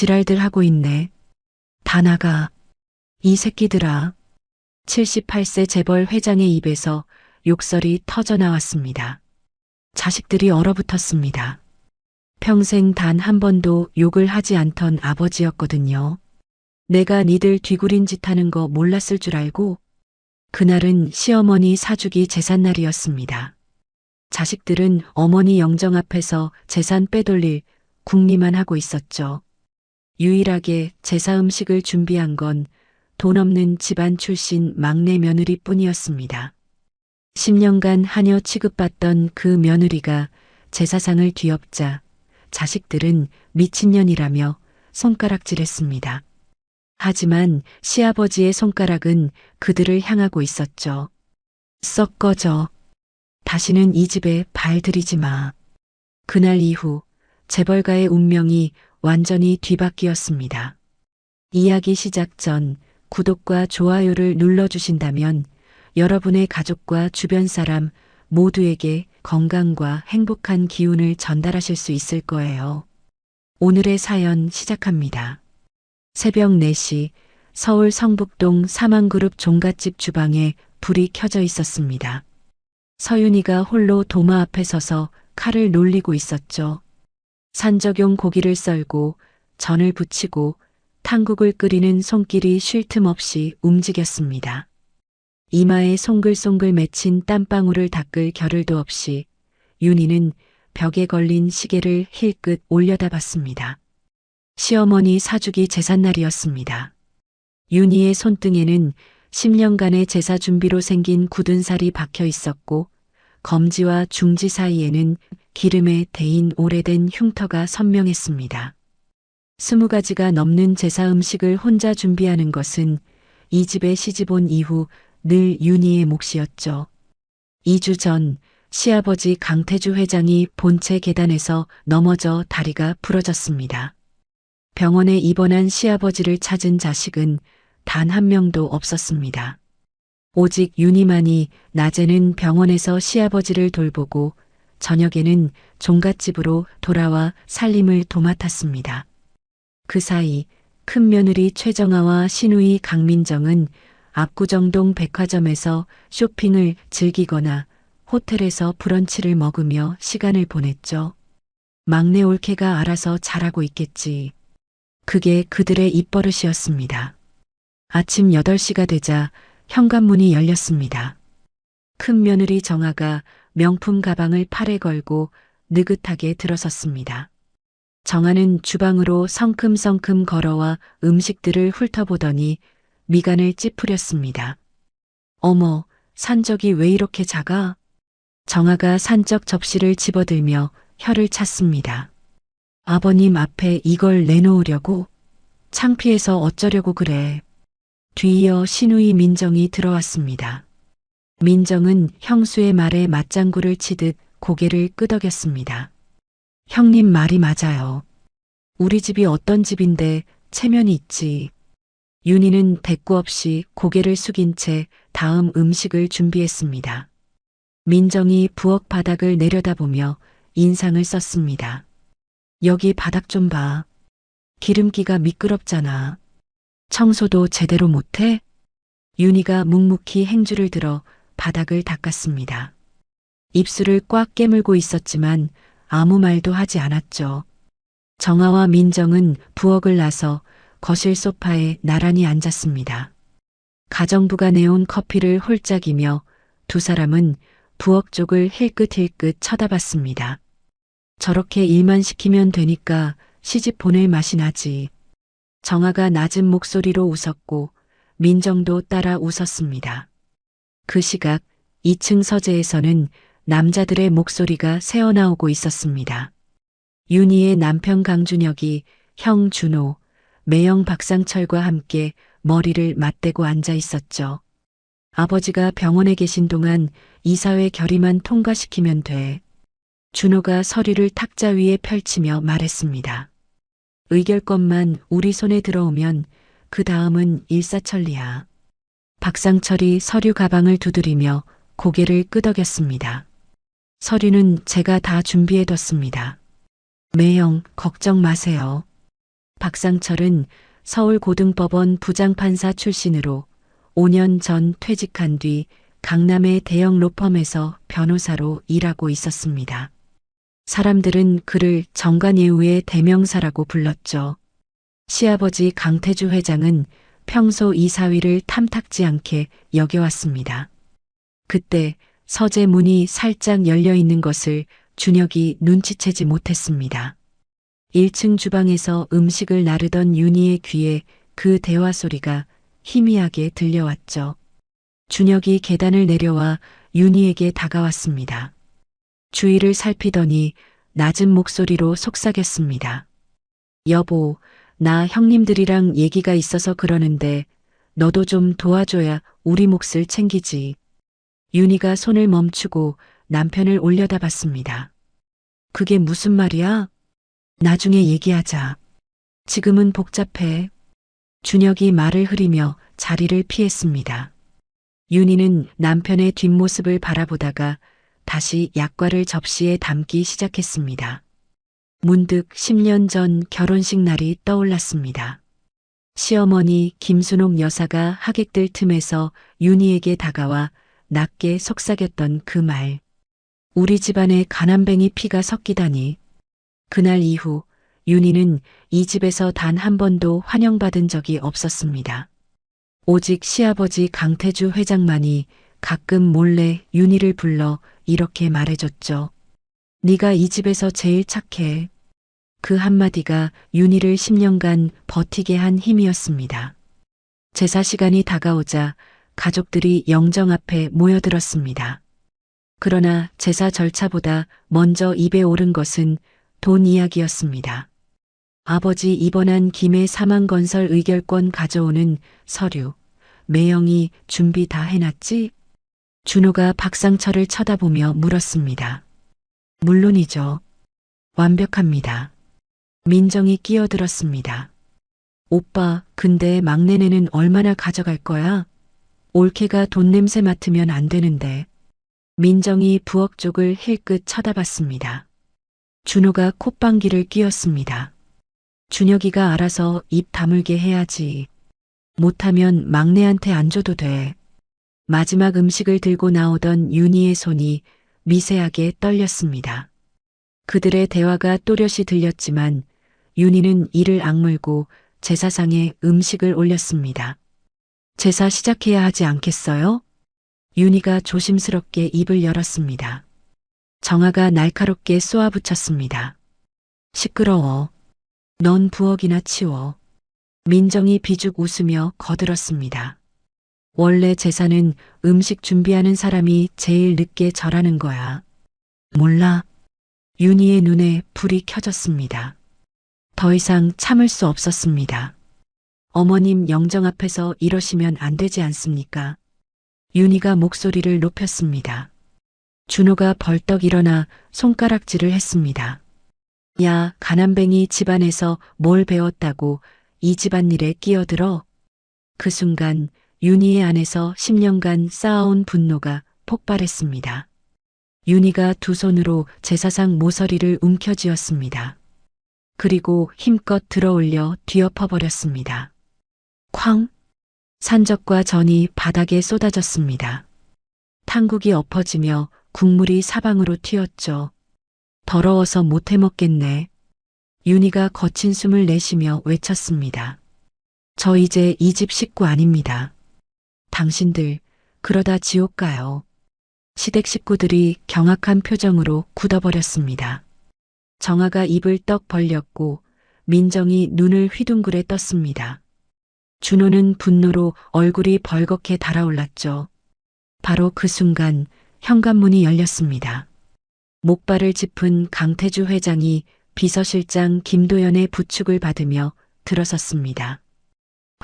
지랄들 하고 있네. 다 나가. 이 새끼들아. 78세 재벌 회장의 입에서 욕설이 터져 나왔습니다. 자식들이 얼어붙었습니다. 평생 단 한 번도 욕을 하지 않던 아버지였거든요. 내가 니들 뒤구린 짓 하는 거 몰랐을 줄 알고? 그날은 시어머니 사주기 제삿날이었습니다. 자식들은 어머니 영정 앞에서 재산 빼돌릴 궁리만 하고 있었죠. 유일하게 제사 음식을 준비한 건 돈 없는 집안 출신 막내 며느리뿐이었습니다. 10년간 하녀 취급받던 그 며느리가 제사상을 뒤엎자 자식들은 미친년이라며 손가락질했습니다. 하지만 시아버지의 손가락은 그들을 향하고 있었죠. 썩 꺼져. 다시는 이 집에 발 들이지 마. 그날 이후 재벌가의 운명이 완전히 뒤바뀌었습니다. 이야기 시작 전 구독과 좋아요를 눌러주신다면 여러분의 가족과 주변 사람 모두에게 건강과 행복한 기운을 전달하실 수 있을 거예요. 오늘의 사연 시작합니다. 새벽 4시 서울 성북동 사망그룹 종갓집 주방에 불이 켜져 있었습니다. 서윤이가 홀로 도마 앞에 서서 칼을 놀리고 있었죠. 산적용 고기를 썰고 전을 부치고 탕국을 끓이는 손길이 쉴 틈 없이 움직였습니다. 이마에 송글송글 맺힌 땀방울을 닦을 겨를도 없이 윤희는 벽에 걸린 시계를 힐끗 올려다봤습니다. 시어머니 사주기 제삿날이었습니다. 윤희의 손등에는 10년간의 제사 준비로 생긴 굳은 살이 박혀 있었고 검지와 중지 사이에는 기름에 데인 오래된 흉터가 선명했습니다. 20가지가 넘는 제사 음식을 혼자 준비하는 것은 이 집에 시집 온 이후 늘 윤희의 몫이었죠. 2주 전 시아버지 강태주 회장이 본체 계단에서 넘어져 다리가 부러졌습니다. 병원에 입원한 시아버지를 찾은 자식은 단 한 명도 없었습니다. 오직 윤희만이 낮에는 병원에서 시아버지를 돌보고 저녁에는 종갓집으로 돌아와 살림을 도맡았습니다. 그 사이 큰며느리 최정아와 시누이 강민정은 압구정동 백화점에서 쇼핑을 즐기거나 호텔에서 브런치를 먹으며 시간을 보냈죠. 막내 올케가 알아서 잘하고 있겠지. 그게 그들의 입버릇이었습니다. 아침 8시가 되자 현관문이 열렸습니다. 큰며느리 정아가 명품 가방을 팔에 걸고 느긋하게 들어섰습니다. 정아는 주방으로 성큼성큼 걸어와 음식들을 훑어보더니 미간을 찌푸렸습니다. 어머, 산적이 왜 이렇게 작아? 정아가 산적 접시를 집어들며 혀를 찼습니다. 아버님 앞에 이걸 내놓으려고? 창피해서 어쩌려고 그래. 뒤이어 시누이 민정이 들어왔습니다. 민정은 형수의 말에 맞장구를 치듯 고개를 끄덕였습니다. 형님 말이 맞아요. 우리 집이 어떤 집인데 체면이 있지. 윤희는 대꾸 없이 고개를 숙인 채 다음 음식을 준비했습니다. 민정이 부엌 바닥을 내려다보며 인상을 썼습니다. 여기 바닥 좀 봐. 기름기가 미끄럽잖아. 청소도 제대로 못해? 윤희가 묵묵히 행주를 들어 바닥을 닦았습니다. 입술을 꽉 깨물고 있었지만 아무 말도 하지 않았죠. 정아와 민정은 부엌을 나서 거실 소파에 나란히 앉았습니다. 가정부가 내온 커피를 홀짝이며 두 사람은 부엌 쪽을 힐끗힐끗 쳐다봤습니다. 저렇게 일만 시키면 되니까 시집 보낼 맛이 나지. 정아가 낮은 목소리로 웃었고 민정도 따라 웃었습니다. 그 시각 2층 서재에서는 남자들의 목소리가 새어나오고 있었습니다. 윤희의 남편 강준혁이 형 준호, 매형 박상철과 함께 머리를 맞대고 앉아 있었죠. 아버지가 병원에 계신 동안 이사회 결의만 통과시키면 돼. 준호가 서류를 탁자 위에 펼치며 말했습니다. 의결권만 우리 손에 들어오면 그 다음은 일사천리야. 박상철이 서류 가방을 두드리며 고개를 끄덕였습니다. 서류는 제가 다 준비해뒀습니다. 매형, 걱정 마세요. 박상철은 서울고등법원 부장판사 출신으로 5년 전 퇴직한 뒤 강남의 대형 로펌에서 변호사로 일하고 있었습니다. 사람들은 그를 정관예우의 대명사라고 불렀죠. 시아버지 강태주 회장은 평소 이 사위를 탐탁지 않게 여겨왔습니다. 그때 서재 문이 살짝 열려 있는 것을 준혁이 눈치채지 못했습니다. 1층 주방에서 음식을 나르던 윤희의 귀에 그 대화 소리가 희미하게 들려왔죠. 준혁이 계단을 내려와 윤희에게 다가왔습니다. 주위를 살피더니 낮은 목소리로 속삭였습니다. 여보, 나 형님들이랑 얘기가 있어서 그러는데 너도 좀 도와줘야 우리 몫을 챙기지. 윤희가 손을 멈추고 남편을 올려다봤습니다. 그게 무슨 말이야? 나중에 얘기하자. 지금은 복잡해. 준혁이 말을 흐리며 자리를 피했습니다. 윤희는 남편의 뒷모습을 바라보다가 다시 약과를 접시에 담기 시작했습니다. 문득 10년 전 결혼식 날이 떠올랐습니다. 시어머니 김순옥 여사가 하객들 틈에서 윤희에게 다가와 낮게 속삭였던 그 말. 우리 집안에 가난뱅이 피가 섞이다니. 그날 이후 윤희는 이 집에서 단 한 번도 환영받은 적이 없었습니다. 오직 시아버지 강태주 회장만이 가끔 몰래 윤희를 불러 이렇게 말해줬죠. 네가 이 집에서 제일 착해. 그 한마디가 윤희를 10년간 버티게 한 힘이었습니다. 제사 시간이 다가오자 가족들이 영정 앞에 모여들었습니다. 그러나 제사 절차보다 먼저 입에 오른 것은 돈 이야기였습니다. 아버지 입원한 김해 사망건설 의결권 가져오는 서류, 매형이 준비 다 해놨지? 준호가 박상철을 쳐다보며 물었습니다. 물론이죠. 완벽합니다. 민정이 끼어들었습니다. 오빠, 근데 막내네는 얼마나 가져갈 거야? 올케가 돈 냄새 맡으면 안 되는데. 민정이 부엌 쪽을 힐끗 쳐다봤습니다. 준호가 콧방귀를 뀌었습니다. 준혁이가 알아서 입 다물게 해야지. 못하면 막내한테 안 줘도 돼. 마지막 음식을 들고 나오던 윤희의 손이 미세하게 떨렸습니다. 그들의 대화가 또렷이 들렸지만 윤희는 이를 악물고 제사상에 음식을 올렸습니다. 제사 시작해야 하지 않겠어요? 윤희가 조심스럽게 입을 열었습니다. 정아가 날카롭게 쏘아붙였습니다. 시끄러워. 넌 부엌이나 치워. 민정이 비죽 웃으며 거들었습니다. 원래 제사는 음식 준비하는 사람이 제일 늦게 절하는 거야. 몰라. 윤희의 눈에 불이 켜졌습니다. 더 이상 참을 수 없었습니다. 어머님 영정 앞에서 이러시면 안 되지 않습니까? 윤희가 목소리를 높였습니다. 준호가 벌떡 일어나 손가락질을 했습니다. 야, 가난뱅이 집안에서 뭘 배웠다고 이 집안일에 끼어들어? 그 순간 윤희의 안에서 10년간 쌓아온 분노가 폭발했습니다. 윤희가 두 손으로 제사상 모서리를 움켜쥐었습니다. 그리고 힘껏 들어올려 뒤엎어버렸습니다. 쾅! 산적과 전이 바닥에 쏟아졌습니다. 탕국이 엎어지며 국물이 사방으로 튀었죠. 더러워서 못 해먹겠네. 윤희가 거친 숨을 내쉬며 외쳤습니다. 저 이제 이 집 식구 아닙니다. 당신들 그러다 지옥 가요. 시댁 식구들이 경악한 표정으로 굳어버렸습니다. 정아가 입을 떡 벌렸고 민정이 눈을 휘둥그레 떴습니다. 준호는 분노로 얼굴이 벌겋게 달아올랐죠. 바로 그 순간 현관문이 열렸습니다. 목발을 짚은 강태주 회장이 비서실장 김도연의 부축을 받으며 들어섰습니다.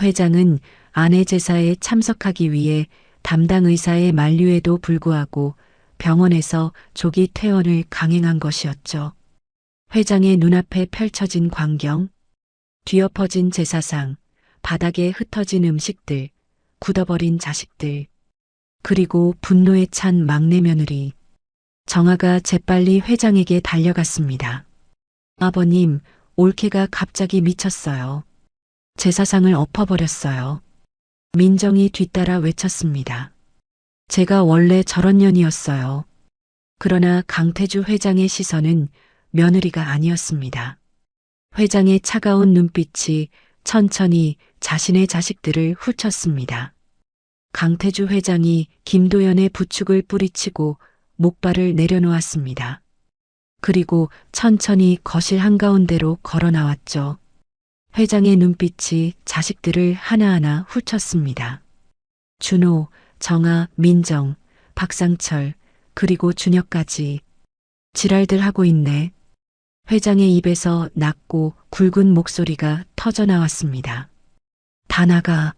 회장은 아내 제사에 참석하기 위해 담당 의사의 만류에도 불구하고 병원에서 조기 퇴원을 강행한 것이었죠. 회장의 눈앞에 펼쳐진 광경, 뒤엎어진 제사상, 바닥에 흩어진 음식들, 굳어버린 자식들, 그리고 분노에 찬 막내 며느리. 정아가 재빨리 회장에게 달려갔습니다. 아버님, 올케가 갑자기 미쳤어요. 제 사상을 엎어버렸어요. 민정이 뒤따라 외쳤습니다. 제가 원래 저런 년이었어요. 그러나 강태주 회장의 시선은 며느리가 아니었습니다. 회장의 차가운 눈빛이 천천히 자신의 자식들을 훑쳤습니다. 강태주 회장이 김도연의 부축을 뿌리치고 목발을 내려놓았습니다. 그리고 천천히 거실 한가운데로 걸어 나왔죠. 회장의 눈빛이 자식들을 하나하나 훑쳤습니다. 준호, 정아, 민정, 박상철, 그리고 준혁까지. 지랄들 하고 있네. 회장의 입에서 낮고 굵은 목소리가 터져 나왔습니다. 다 나가.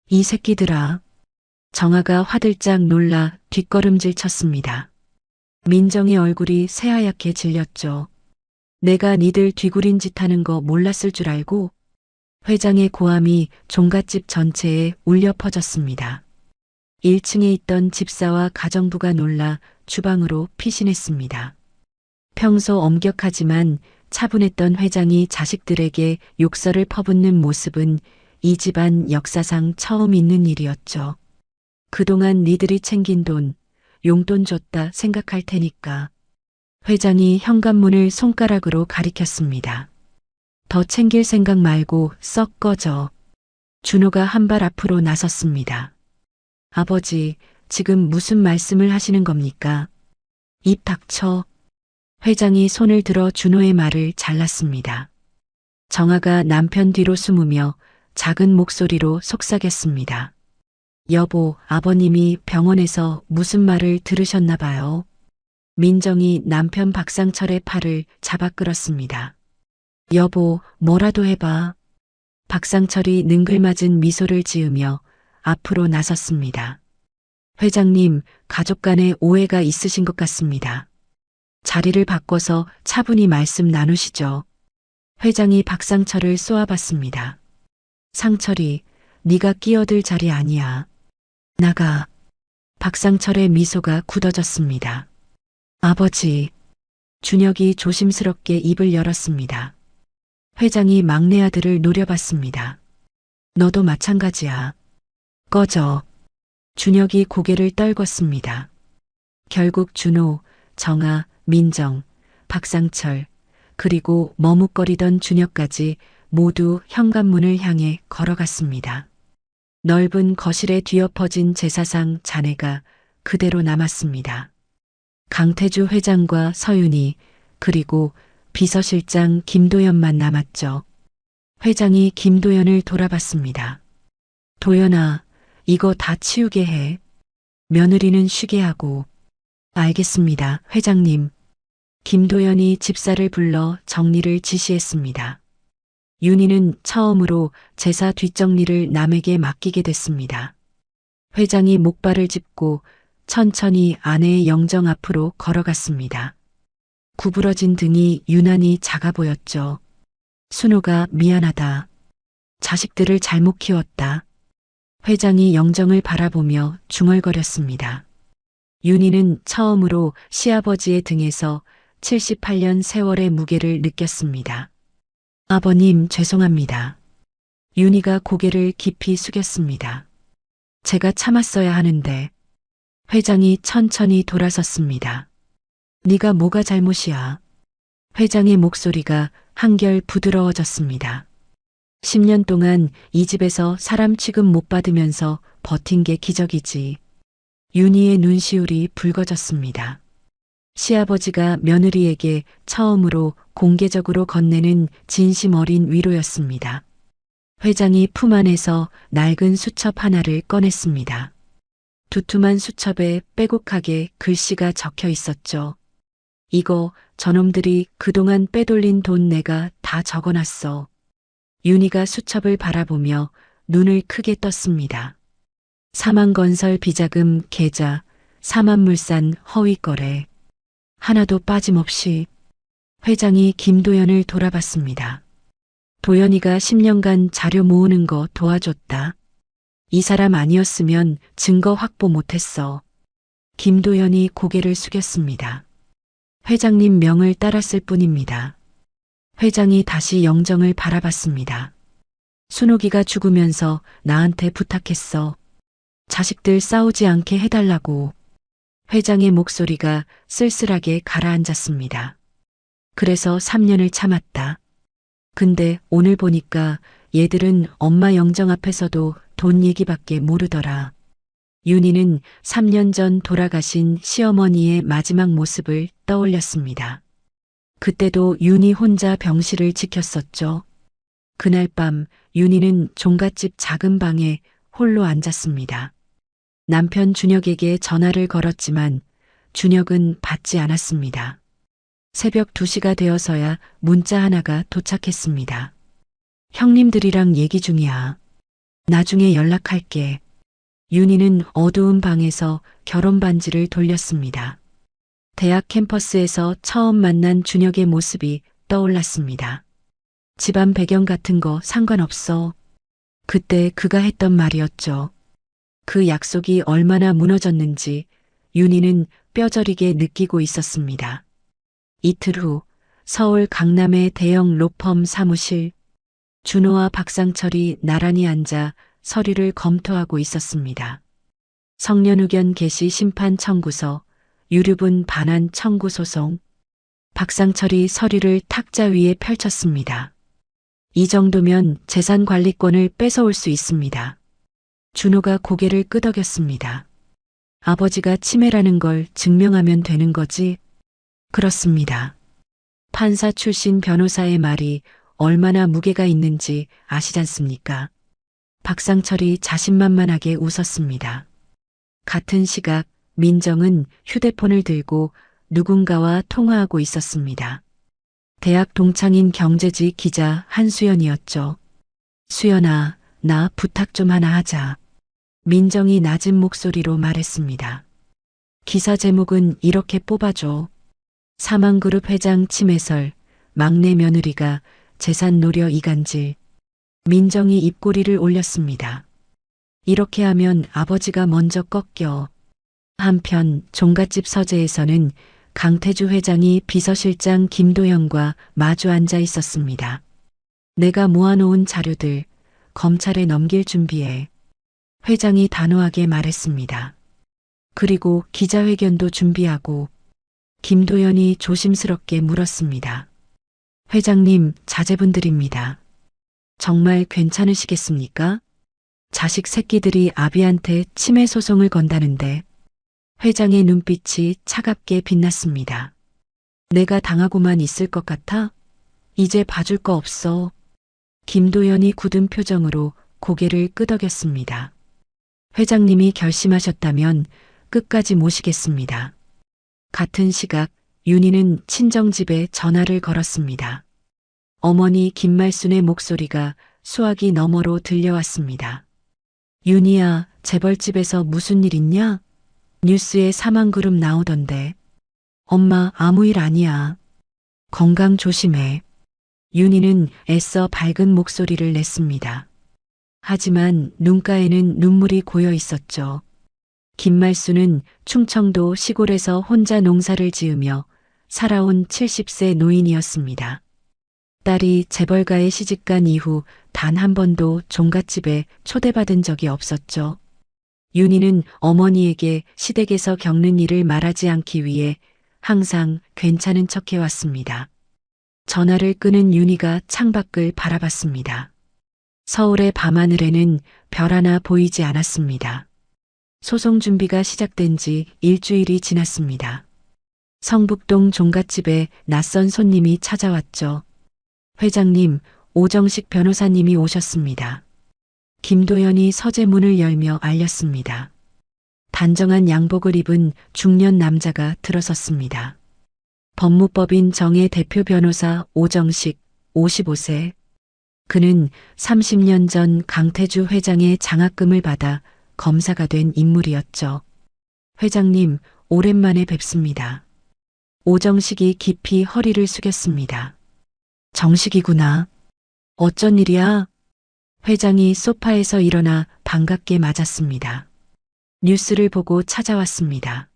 이 새끼들아. 정아가 화들짝 놀라 뒷걸음질 쳤습니다. 민정의 얼굴이 새하얗게 질렸죠. 내가 니들 뒤구린 짓 하는 거 몰랐을 줄 알고? 회장의 고함이 종갓집 전체에 울려 퍼졌습니다. 1층에 있던 집사와 가정부가 놀라 주방으로 피신했습니다. 평소 엄격하지만 차분했던 회장이 자식들에게 욕설을 퍼붓는 모습은 이 집안 역사상 처음 있는 일이었죠. 그동안 니들이 챙긴 돈, 용돈 줬다 생각할 테니까. 회장이 현관문을 손가락으로 가리켰습니다. 더 챙길 생각 말고 썩 꺼져. 준호가 한 발 앞으로 나섰습니다. 아버지, 지금 무슨 말씀을 하시는 겁니까? 입 닥쳐. 회장이 손을 들어 준호의 말을 잘랐습니다. 정아가 남편 뒤로 숨으며 작은 목소리로 속삭였습니다. 여보, 아버님이 병원에서 무슨 말을 들으셨나 봐요. 민정이 남편 박상철의 팔을 잡아 끌었습니다. 여보, 뭐라도 해봐. 박상철이 능글맞은 미소를 지으며 앞으로 나섰습니다. 회장님, 가족 간에 오해가 있으신 것 같습니다. 자리를 바꿔서 차분히 말씀 나누시죠. 회장이 박상철을 쏘아봤습니다. 상철이, 네가 끼어들 자리 아니야. 나가. 박상철의 미소가 굳어졌습니다. 아버지. 준혁이 조심스럽게 입을 열었습니다. 회장이 막내 아들을 노려봤습니다. 너도 마찬가지야. 꺼져. 준혁이 고개를 떨궜습니다. 결국 준호, 정아, 민정, 박상철, 그리고 머뭇거리던 준혁까지 모두 현관문을 향해 걸어갔습니다. 넓은 거실에 뒤엎어진 제사상 잔해가 그대로 남았습니다. 강태주 회장과 서윤이, 그리고 비서실장 김도연만 남았죠. 회장이 김도연을 돌아봤습니다. 도연아, 이거 다 치우게 해. 며느리는 쉬게 하고. 알겠습니다, 회장님. 김도연이 집사를 불러 정리를 지시했습니다. 윤희는 처음으로 제사 뒷정리를 남에게 맡기게 됐습니다. 회장이 목발을 짚고 천천히 아내의 영정 앞으로 걸어갔습니다. 구부러진 등이 유난히 작아 보였죠. 순호가 미안하다. 자식들을 잘못 키웠다. 회장이 영정을 바라보며 중얼거렸습니다. 윤희는 처음으로 시아버지의 등에서 78년 세월의 무게를 느꼈습니다. 아버님, 죄송합니다. 윤희가 고개를 깊이 숙였습니다. 제가 참았어야 하는데. 회장이 천천히 돌아섰습니다. 네가 뭐가 잘못이야? 회장의 목소리가 한결 부드러워졌습니다. 10년 동안 이 집에서 사람 취급 못 받으면서 버틴 게 기적이지. 윤희의 눈시울이 붉어졌습니다. 시아버지가 며느리에게 처음으로 공개적으로 건네는 진심 어린 위로였습니다. 회장이 품 안에서 낡은 수첩 하나를 꺼냈습니다. 두툼한 수첩에 빼곡하게 글씨가 적혀 있었죠. 이거 저놈들이 그동안 빼돌린 돈 내가 다 적어놨어. 윤희가 수첩을 바라보며 눈을 크게 떴습니다. 사만건설 비자금 계좌, 사만물산 허위거래. 하나도 빠짐없이. 회장이 김도연을 돌아봤습니다. 도연이가 10년간 자료 모으는 거 도와줬다. 이 사람 아니었으면 증거 확보 못했어. 김도연이 고개를 숙였습니다. 회장님 명을 따랐을 뿐입니다. 회장이 다시 영정을 바라봤습니다. 순옥이가 죽으면서 나한테 부탁했어. 자식들 싸우지 않게 해달라고. 회장의 목소리가 쓸쓸하게 가라앉았습니다. 그래서 3년을 참았다. 근데 오늘 보니까 얘들은 엄마 영정 앞에서도 돈 얘기밖에 모르더라. 윤희는 3년 전 돌아가신 시어머니의 마지막 모습을 떠올렸습니다. 그때도 윤희 혼자 병실을 지켰었죠. 그날 밤 윤희는 종갓집 작은 방에 홀로 앉았습니다. 남편 준혁에게 전화를 걸었지만 준혁은 받지 않았습니다. 새벽 2시가 되어서야 문자 하나가 도착했습니다. 형님들이랑 얘기 중이야. 나중에 연락할게. 윤희는 어두운 방에서 결혼 반지를 돌렸습니다. 대학 캠퍼스에서 처음 만난 준혁의 모습이 떠올랐습니다. 집안 배경 같은 거 상관없어. 그때 그가 했던 말이었죠. 그 약속이 얼마나 무너졌는지 윤희는 뼈저리게 느끼고 있었습니다. 이틀 후 서울 강남의 대형 로펌 사무실. 준호와 박상철이 나란히 앉아 서류를 검토하고 있었습니다. 성년의견 게시 심판 청구서, 유류분 반환 청구 소송. 박상철이 서류를 탁자 위에 펼쳤습니다. 이 정도면 재산 관리권을 뺏어올 수 있습니다. 준호가 고개를 끄덕였습니다. 아버지가 치매라는 걸 증명하면 되는 거지? 그렇습니다. 판사 출신 변호사의 말이 얼마나 무게가 있는지 아시잖습니까? 박상철이 자신만만하게 웃었습니다. 같은 시각 민정은 휴대폰을 들고 누군가와 통화하고 있었습니다. 대학 동창인 경제지 기자 한수연이었죠. 수연아, 나 부탁 좀 하나 하자. 민정이 낮은 목소리로 말했습니다. 기사 제목은 이렇게 뽑아줘. 사망그룹 회장 침해설, 막내 며느리가 재산 노려 이간질. 민정이 입꼬리를 올렸습니다. 이렇게 하면 아버지가 먼저 꺾여. 한편 종갓집 서재에서는 강태주 회장이 비서실장 김도영과 마주 앉아 있었습니다. 내가 모아놓은 자료들 검찰에 넘길 준비해. 회장이 단호하게 말했습니다. 그리고 기자회견도 준비하고. 김도연이 조심스럽게 물었습니다. 회장님, 자제분들입니다. 정말 괜찮으시겠습니까? 자식 새끼들이 아비한테 침해 소송을 건다는데. 회장의 눈빛이 차갑게 빛났습니다. 내가 당하고만 있을 것 같아? 이제 봐줄 거 없어. 김도연이 굳은 표정으로 고개를 끄덕였습니다. 회장님이 결심하셨다면 끝까지 모시겠습니다. 같은 시각 윤희는 친정집에 전화를 걸었습니다. 어머니 김말순의 목소리가 수화기 너머로 들려왔습니다. 윤희야, 재벌집에서 무슨 일 있냐? 뉴스에 사망그룹 나오던데. 엄마, 아무 일 아니야. 건강 조심해. 윤희는 애써 밝은 목소리를 냈습니다. 하지만 눈가에는 눈물이 고여 있었죠. 김말수는 충청도 시골에서 혼자 농사를 지으며 살아온 70세 노인이었습니다. 딸이 재벌가에 시집간 이후 단 한 번도 종갓집에 초대받은 적이 없었죠. 윤희는 어머니에게 시댁에서 겪는 일을 말하지 않기 위해 항상 괜찮은 척 해왔습니다. 전화를 끊은 윤희가 창밖을 바라봤습니다. 서울의 밤하늘에는 별 하나 보이지 않았습니다. 소송 준비가 시작된 지 일주일이 지났습니다. 성북동 종갓집에 낯선 손님이 찾아왔죠. 회장님, 오정식 변호사님이 오셨습니다. 김도연이 서재 문을 열며 알렸습니다. 단정한 양복을 입은 중년 남자가 들어섰습니다. 법무법인 정의 대표 변호사 오정식, 55세. 그는 30년 전 강태주 회장의 장학금을 받아 검사가 된 인물이었죠. 회장님, 오랜만에 뵙습니다. 오정식이 깊이 허리를 숙였습니다. 정식이구나. 어쩐 일이야? 회장이 소파에서 일어나 반갑게 맞았습니다. 뉴스를 보고 찾아왔습니다.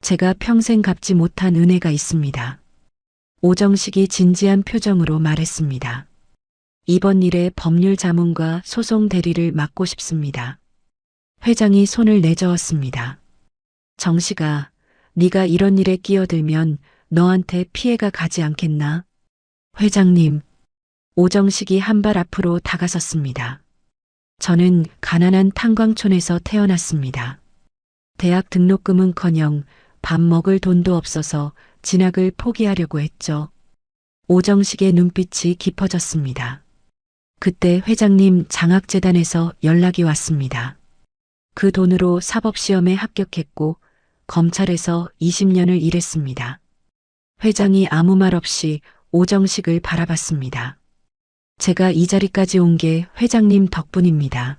제가 평생 갚지 못한 은혜가 있습니다. 오정식이 진지한 표정으로 말했습니다. 이번 일에 법률 자문과 소송 대리를 맡고 싶습니다. 회장이 손을 내저었습니다. 정식아, 네가 이런 일에 끼어들면 너한테 피해가 가지 않겠나? 회장님, 오정식이 한 발 앞으로 다가섰습니다. 저는 가난한 탄광촌에서 태어났습니다. 대학 등록금은커녕 밥 먹을 돈도 없어서 진학을 포기하려고 했죠. 오정식의 눈빛이 깊어졌습니다. 그때 회장님 장학재단에서 연락이 왔습니다. 그 돈으로 사법시험에 합격했고 검찰에서 20년을 일했습니다. 회장이 아무 말 없이 오정식을 바라봤습니다. 제가 이 자리까지 온 게 회장님 덕분입니다.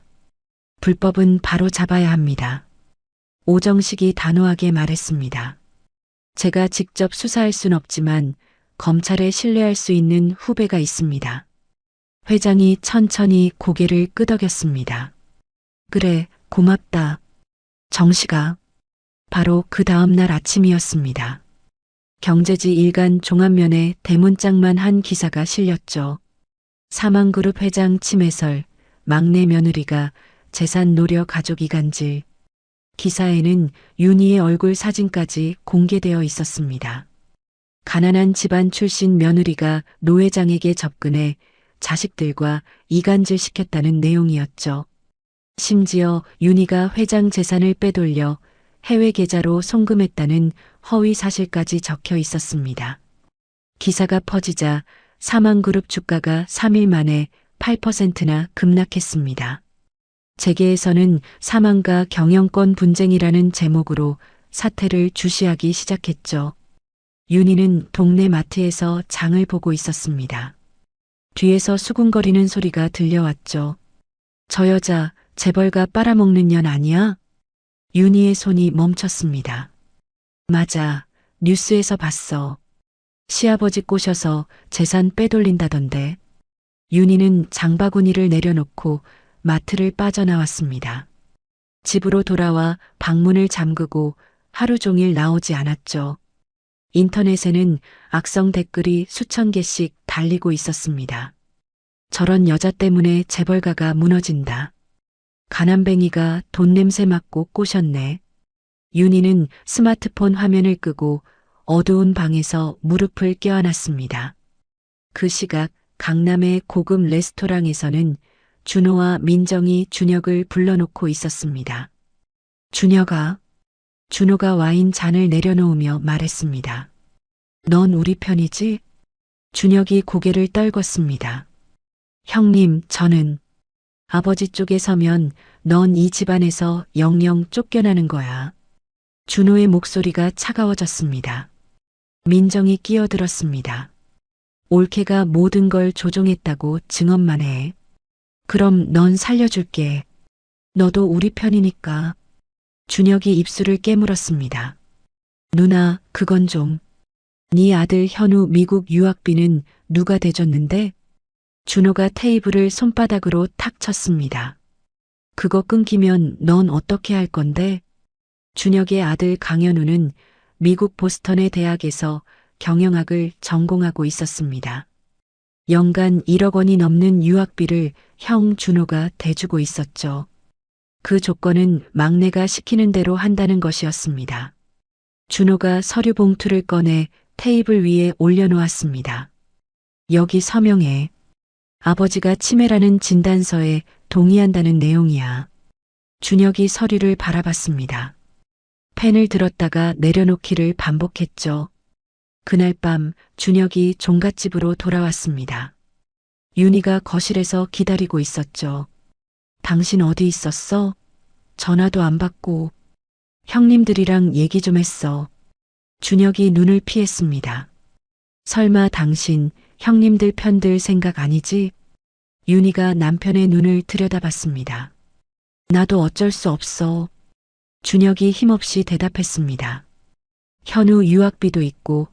불법은 바로 잡아야 합니다. 오정식이 단호하게 말했습니다. 제가 직접 수사할 순 없지만 검찰에 신뢰할 수 있는 후배가 있습니다. 회장이 천천히 고개를 끄덕였습니다. 그래, 고맙다. 정식아. 바로 그 다음 날 아침이었습니다. 경제지 일간 종합면에 대문짝만 한 기사가 실렸죠. 사망그룹 회장 침해설, 막내 며느리가 재산 노려 가족 이간질. 기사에는 윤희의 얼굴 사진까지 공개되어 있었습니다. 가난한 집안 출신 며느리가 노 회장에게 접근해 자식들과 이간질 시켰다는 내용이었죠. 심지어 윤희가 회장 재산을 빼돌려 해외 계좌로 송금했다는 허위 사실까지 적혀 있었습니다. 기사가 퍼지자 사망그룹 주가가 3일 만에 8%나 급락했습니다. 재계에서는 사망과 경영권 분쟁이라는 제목으로 사태를 주시하기 시작했죠. 윤희는 동네 마트에서 장을 보고 있었습니다. 뒤에서 수군거리는 소리가 들려왔죠. 저 여자 재벌가 빨아먹는 년 아니야? 윤희의 손이 멈췄습니다. 맞아, 뉴스에서 봤어. 시아버지 꼬셔서 재산 빼돌린다던데. 윤희는 장바구니를 내려놓고 마트를 빠져나왔습니다. 집으로 돌아와 방문을 잠그고 하루 종일 나오지 않았죠. 인터넷에는 악성 댓글이 수천 개씩 달리고 있었습니다. 저런 여자 때문에 재벌가가 무너진다. 가난뱅이가 돈 냄새 맡고 꼬셨네. 윤희는 스마트폰 화면을 끄고 어두운 방에서 무릎을 껴안았습니다. 그 시각 강남의 고급 레스토랑에서는 준호와 민정이 준혁을 불러놓고 있었습니다. 준혁아. 준호가 와인 잔을 내려놓으며 말했습니다. 넌 우리 편이지? 준혁이 고개를 떨궜습니다. 형님, 저는 아버지 쪽에 서면 넌 이 집안에서 영영 쫓겨나는 거야. 준호의 목소리가 차가워졌습니다. 민정이 끼어들었습니다. 올케가 모든 걸 조종했다고 증언만 해. 그럼 넌 살려줄게. 너도 우리 편이니까. 준혁이 입술을 깨물었습니다. 누나, 그건 좀. 네 아들 현우 미국 유학비는 누가 대줬는데? 준호가 테이블을 손바닥으로 탁 쳤습니다. 그거 끊기면 넌 어떻게 할 건데? 준혁의 아들 강현우는 미국 보스턴의 대학에서 경영학을 전공하고 있었습니다. 연간 1억 원이 넘는 유학비를 형 준호가 대주고 있었죠. 그 조건은 막내가 시키는 대로 한다는 것이었습니다. 준호가 서류 봉투를 꺼내 테이블 위에 올려놓았습니다. 여기 서명해. 아버지가 치매라는 진단서에 동의한다는 내용이야. 준혁이 서류를 바라봤습니다. 펜을 들었다가 내려놓기를 반복했죠. 그날 밤 준혁이 종갓집으로 돌아왔습니다. 윤희가 거실에서 기다리고 있었죠. 당신 어디 있었어? 전화도 안 받고. 형님들이랑 얘기 좀 했어. 준혁이 눈을 피했습니다. 설마 당신 형님들 편들 생각 아니지? 윤희가 남편의 눈을 들여다봤습니다. 나도 어쩔 수 없어. 준혁이 힘없이 대답했습니다. 현우 유학비도 있고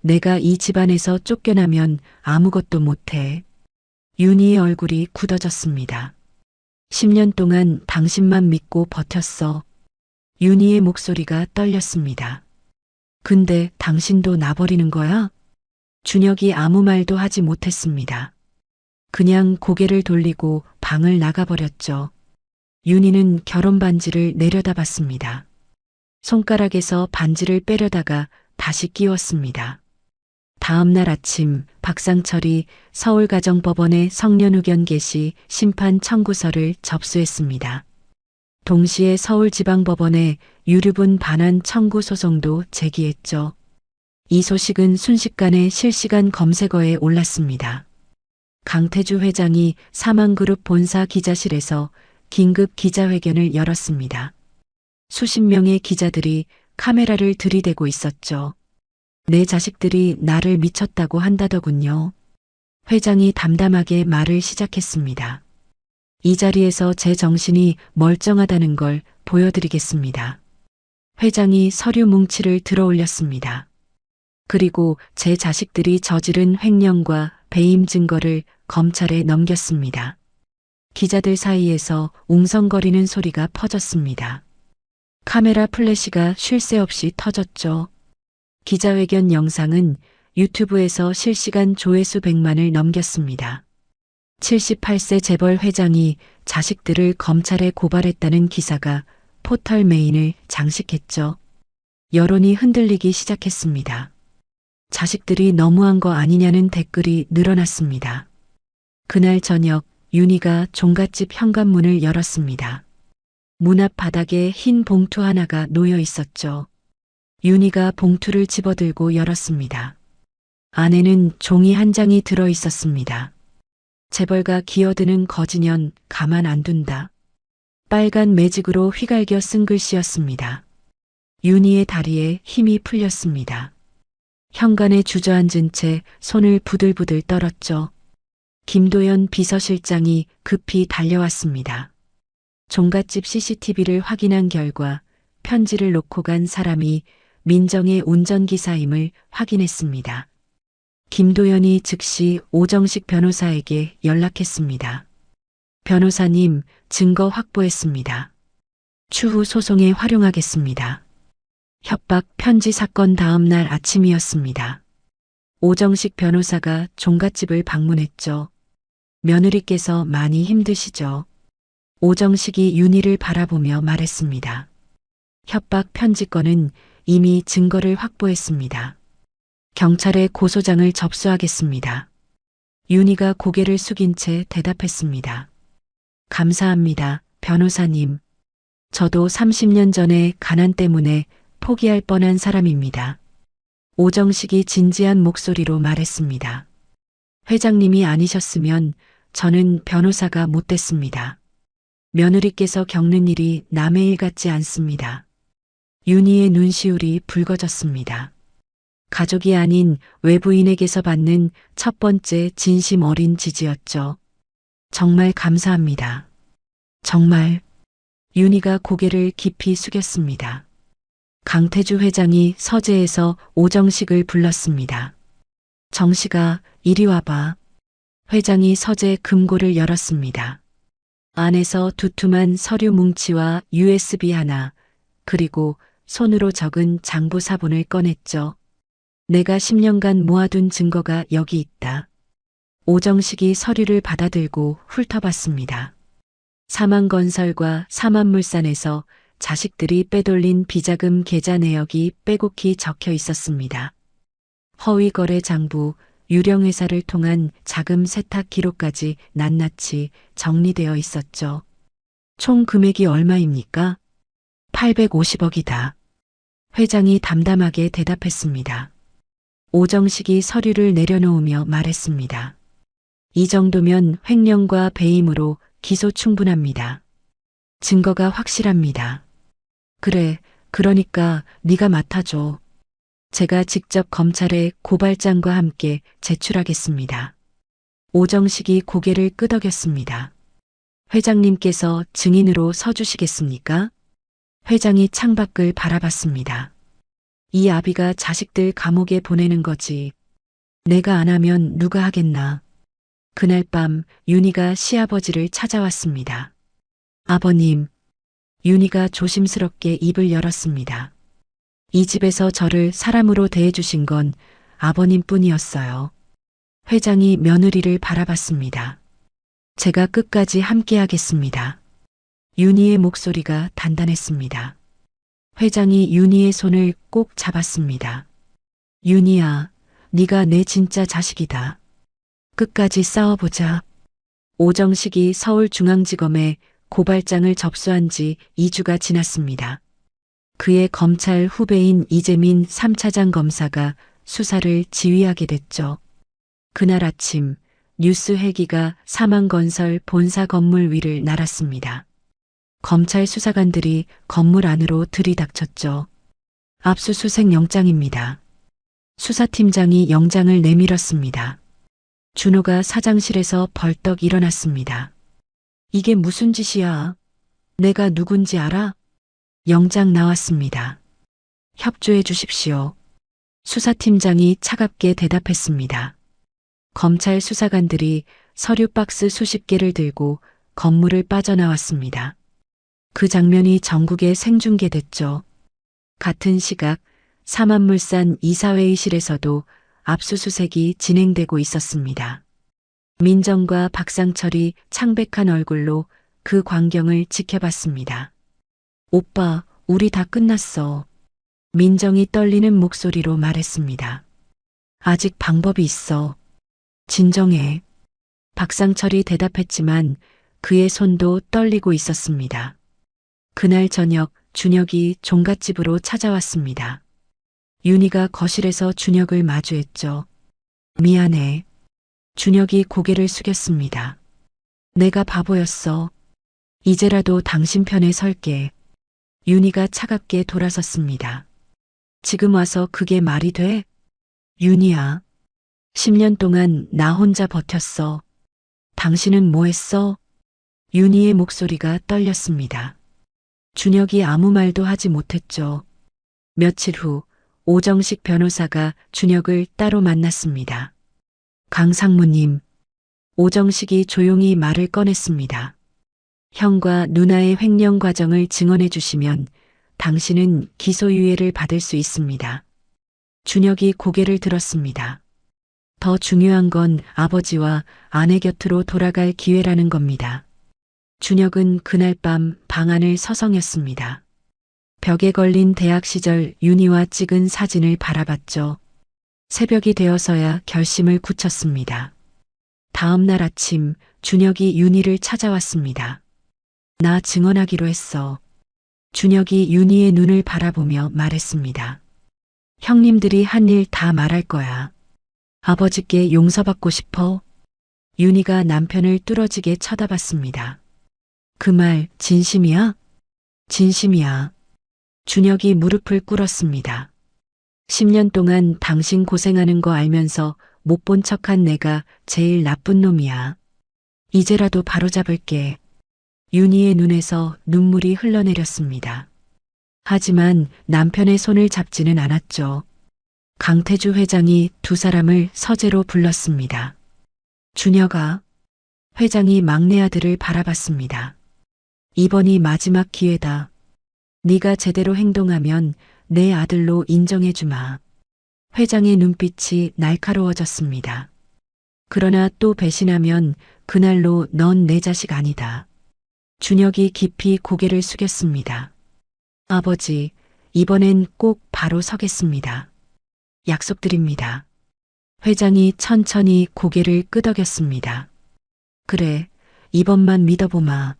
내가 이 집안에서 쫓겨나면 아무것도 못해. 윤희의 얼굴이 굳어졌습니다. 10년 동안 당신만 믿고 버텼어. 윤희의 목소리가 떨렸습니다. 근데 당신도 나버리는 거야? 준혁이 아무 말도 하지 못했습니다. 그냥 고개를 돌리고 방을 나가버렸죠. 윤희는 결혼 반지를 내려다봤습니다. 손가락에서 반지를 빼려다가 다시 끼웠습니다. 다음 날 아침 박상철이 서울가정법원에 성년후견 개시 심판 청구서를 접수했습니다. 동시에 서울지방법원에 유류분 반환 청구 소송도 제기했죠. 이 소식은 순식간에 실시간 검색어에 올랐습니다. 강태주 회장이 사망그룹 본사 기자실에서 긴급 기자회견을 열었습니다. 수십 명의 기자들이 카메라를 들이대고 있었죠. 내 자식들이 나를 미쳤다고 한다더군요. 회장이 담담하게 말을 시작했습니다. 이 자리에서 제 정신이 멀쩡하다는 걸 보여드리겠습니다. 회장이 서류 뭉치를 들어 올렸습니다. 그리고 제 자식들이 저지른 횡령과 배임 증거를 검찰에 넘겼습니다. 기자들 사이에서 웅성거리는 소리가 퍼졌습니다. 카메라 플래시가 쉴 새 없이 터졌죠. 기자회견 영상은 유튜브에서 실시간 조회수 100만을 넘겼습니다. 78세 재벌 회장이 자식들을 검찰에 고발했다는 기사가 포털 메인을 장식했죠. 여론이 흔들리기 시작했습니다. 자식들이 너무한 거 아니냐는 댓글이 늘어났습니다. 그날 저녁 윤희가 종갓집 현관문을 열었습니다. 문 앞 바닥에 흰 봉투 하나가 놓여 있었죠. 윤희가 봉투를 집어들고 열었습니다. 안에는 종이 한 장이 들어 있었습니다. 재벌가 기어드는 거지년 가만 안 둔다. 빨간 매직으로 휘갈겨 쓴 글씨였습니다. 윤희의 다리에 힘이 풀렸습니다. 현관에 주저앉은 채 손을 부들부들 떨었죠. 김도연 비서실장이 급히 달려왔습니다. 종갓집 CCTV를 확인한 결과 편지를 놓고 간 사람이 민정의 운전기사임을 확인했습니다. 김도연이 즉시 오정식 변호사에게 연락했습니다. 변호사님, 증거 확보했습니다. 추후 소송에 활용하겠습니다. 협박 편지 사건 다음 날 아침이었습니다. 오정식 변호사가 종갓집을 방문했죠. 며느리께서 많이 힘드시죠? 오정식이 윤희를 바라보며 말했습니다. 협박 편지건은 이미 증거를 확보했습니다. 경찰에 고소장을 접수하겠습니다. 윤희가 고개를 숙인 채 대답했습니다. 감사합니다, 변호사님. 저도 30년 전에 가난 때문에 포기할 뻔한 사람입니다. 오정식이 진지한 목소리로 말했습니다. 회장님이 아니셨으면 저는 변호사가 못 됐습니다. 며느리께서 겪는 일이 남의 일 같지 않습니다. 윤희의 눈시울이 붉어졌습니다. 가족이 아닌 외부인에게서 받는 첫 번째 진심 어린 지지였죠. 정말 감사합니다. 정말. 윤희가 고개를 깊이 숙였습니다. 강태주 회장이 서재에서 오정식을 불렀습니다. 정식아, 이리 와봐. 회장이 서재 금고를 열었습니다. 안에서 두툼한 서류 뭉치와 USB 하나, 그리고 손으로 적은 장부 사본을 꺼냈죠. 내가 10년간 모아둔 증거가 여기 있다. 오정식이 서류를 받아들고 훑어봤습니다. 사만건설과 사만물산에서 자식들이 빼돌린 비자금 계좌 내역이 빼곡히 적혀 있었습니다. 허위거래 장부, 유령회사를 통한 자금 세탁 기록까지 낱낱이 정리되어 있었죠. 총 금액이 얼마입니까? 850억이다. 회장이 담담하게 대답했습니다. 오정식이 서류를 내려놓으며 말했습니다. 이 정도면 횡령과 배임으로 기소 충분합니다. 증거가 확실합니다. 그래, 그러니까 네가 맡아줘. 제가 직접 검찰에 고발장과 함께 제출하겠습니다. 오정식이 고개를 끄덕였습니다. 회장님께서 증인으로 서주시겠습니까? 회장이 창밖을 바라봤습니다. 이 아비가 자식들 감옥에 보내는 거지. 내가 안 하면 누가 하겠나. 그날 밤 윤희가 시아버지를 찾아왔습니다. 아버님. 윤희가 조심스럽게 입을 열었습니다. 이 집에서 저를 사람으로 대해주신 건 아버님뿐이었어요. 회장이 며느리를 바라봤습니다. 제가 끝까지 함께하겠습니다. 윤희의 목소리가 단단했습니다. 회장이 윤희의 손을 꼭 잡았습니다. 윤희야, 네가 내 진짜 자식이다. 끝까지 싸워보자. 오정식이 서울중앙지검에 고발장을 접수한 지 2주가 지났습니다. 그의 검찰 후배인 이재민 3차장 검사가 수사를 지휘하게 됐죠. 그날 아침 뉴스 헬기가 사망건설 본사 건물 위를 날았습니다. 검찰 수사관들이 건물 안으로 들이닥쳤죠. 압수수색 영장입니다. 수사팀장이 영장을 내밀었습니다. 준호가 사장실에서 벌떡 일어났습니다. 이게 무슨 짓이야? 내가 누군지 알아? 영장 나왔습니다. 협조해 주십시오. 수사팀장이 차갑게 대답했습니다. 검찰 수사관들이 서류 박스 수십 개를 들고 건물을 빠져나왔습니다. 그 장면이 전국에 생중계됐죠. 같은 시각 삼합물산 이사회의실에서도 압수수색이 진행되고 있었습니다. 민정과 박상철이 창백한 얼굴로 그 광경을 지켜봤습니다. 오빠, 우리 다 끝났어. 민정이 떨리는 목소리로 말했습니다. 아직 방법이 있어. 진정해. 박상철이 대답했지만 그의 손도 떨리고 있었습니다. 그날 저녁 준혁이 종갓집으로 찾아왔습니다. 윤희가 거실에서 준혁을 마주했죠. 미안해. 준혁이 고개를 숙였습니다. 내가 바보였어. 이제라도 당신 편에 설게. 윤희가 차갑게 돌아섰습니다. 지금 와서 그게 말이 돼? 윤희야. 10년 동안 나 혼자 버텼어. 당신은 뭐 했어? 윤희의 목소리가 떨렸습니다. 준혁이 아무 말도 하지 못했죠. 며칠 후 오정식 변호사가 준혁을 따로 만났습니다. 강상무님. 오정식이 조용히 말을 꺼냈습니다. 형과 누나의 횡령 과정을 증언해 주시면 당신은 기소유예를 받을 수 있습니다. 준혁이 고개를 들었습니다. 더 중요한 건 아버지와 아내 곁으로 돌아갈 기회라는 겁니다. 준혁은 그날 밤 방 안을 서성였습니다. 벽에 걸린 대학 시절 윤희와 찍은 사진을 바라봤죠. 새벽이 되어서야 결심을 굳혔습니다. 다음 날 아침 준혁이 윤희를 찾아왔습니다. 나 증언하기로 했어. 준혁이 윤희의 눈을 바라보며 말했습니다. 형님들이 한 일 다 말할 거야. 아버지께 용서받고 싶어? 윤희가 남편을 뚫어지게 쳐다봤습니다. 그 말 진심이야? 진심이야. 준혁이 무릎을 꿇었습니다. 10년 동안 당신 고생하는 거 알면서 못 본 척한 내가 제일 나쁜 놈이야. 이제라도 바로잡을게. 윤희의 눈에서 눈물이 흘러내렸습니다. 하지만 남편의 손을 잡지는 않았죠. 강태주 회장이 두 사람을 서재로 불렀습니다. 준혁아. 회장이 막내 아들을 바라봤습니다. 이번이 마지막 기회다. 네가 제대로 행동하면 내 아들로 인정해 주마. 회장의 눈빛이 날카로워졌습니다. 그러나 또 배신하면 그날로 넌 내 자식 아니다. 준혁이 깊이 고개를 숙였습니다. 아버지, 이번엔 꼭 바로 서겠습니다. 약속드립니다. 회장이 천천히 고개를 끄덕였습니다. 그래, 이번만 믿어보마.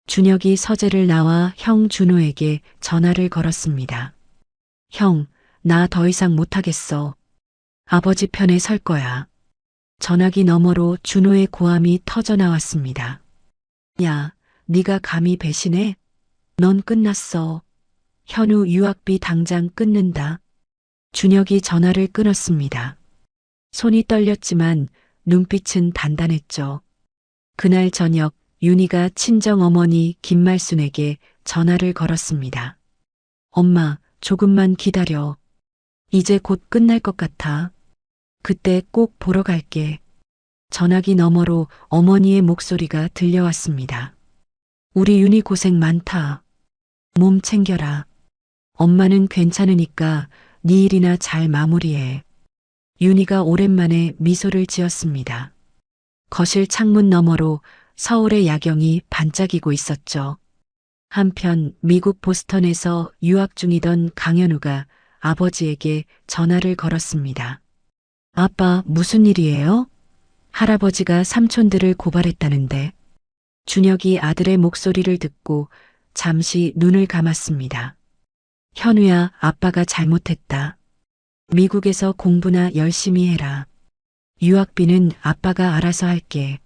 준혁이 서재를 나와 형 준호에게 전화를 걸었습니다. 형, 나 더 이상 못하겠어. 아버지 편에 설 거야. 전화기 너머로 준호의 고함이 터져 나왔습니다. 야, 네가 감히 배신해? 넌 끝났어. 현우 유학비 당장 끊는다. 준혁이 전화를 끊었습니다. 손이 떨렸지만 눈빛은 단단했죠. 그날 저녁 윤희가 친정어머니 김말순에게 전화를 걸었습니다. 엄마, 조금만 기다려. 이제 곧 끝날 것 같아. 그때 꼭 보러 갈게. 전화기 너머로 어머니의 목소리가 들려왔습니다. 우리 윤희 고생 많다. 몸 챙겨라. 엄마는 괜찮으니까 네 일이나 잘 마무리해. 윤희가 오랜만에 미소를 지었습니다. 거실 창문 너머로 서울의 야경이 반짝이고 있었죠. 한편 미국 보스턴에서 유학 중이던 강현우가 아버지에게 전화를 걸었습니다. 아빠, 무슨 일이에요? 할아버지가 삼촌들을 고발했다는데. 준혁이 아들의 목소리를 듣고 잠시 눈을 감았습니다. 현우야, 아빠가 잘못했다. 미국에서 공부나 열심히 해라. 유학비는 아빠가 알아서 할게.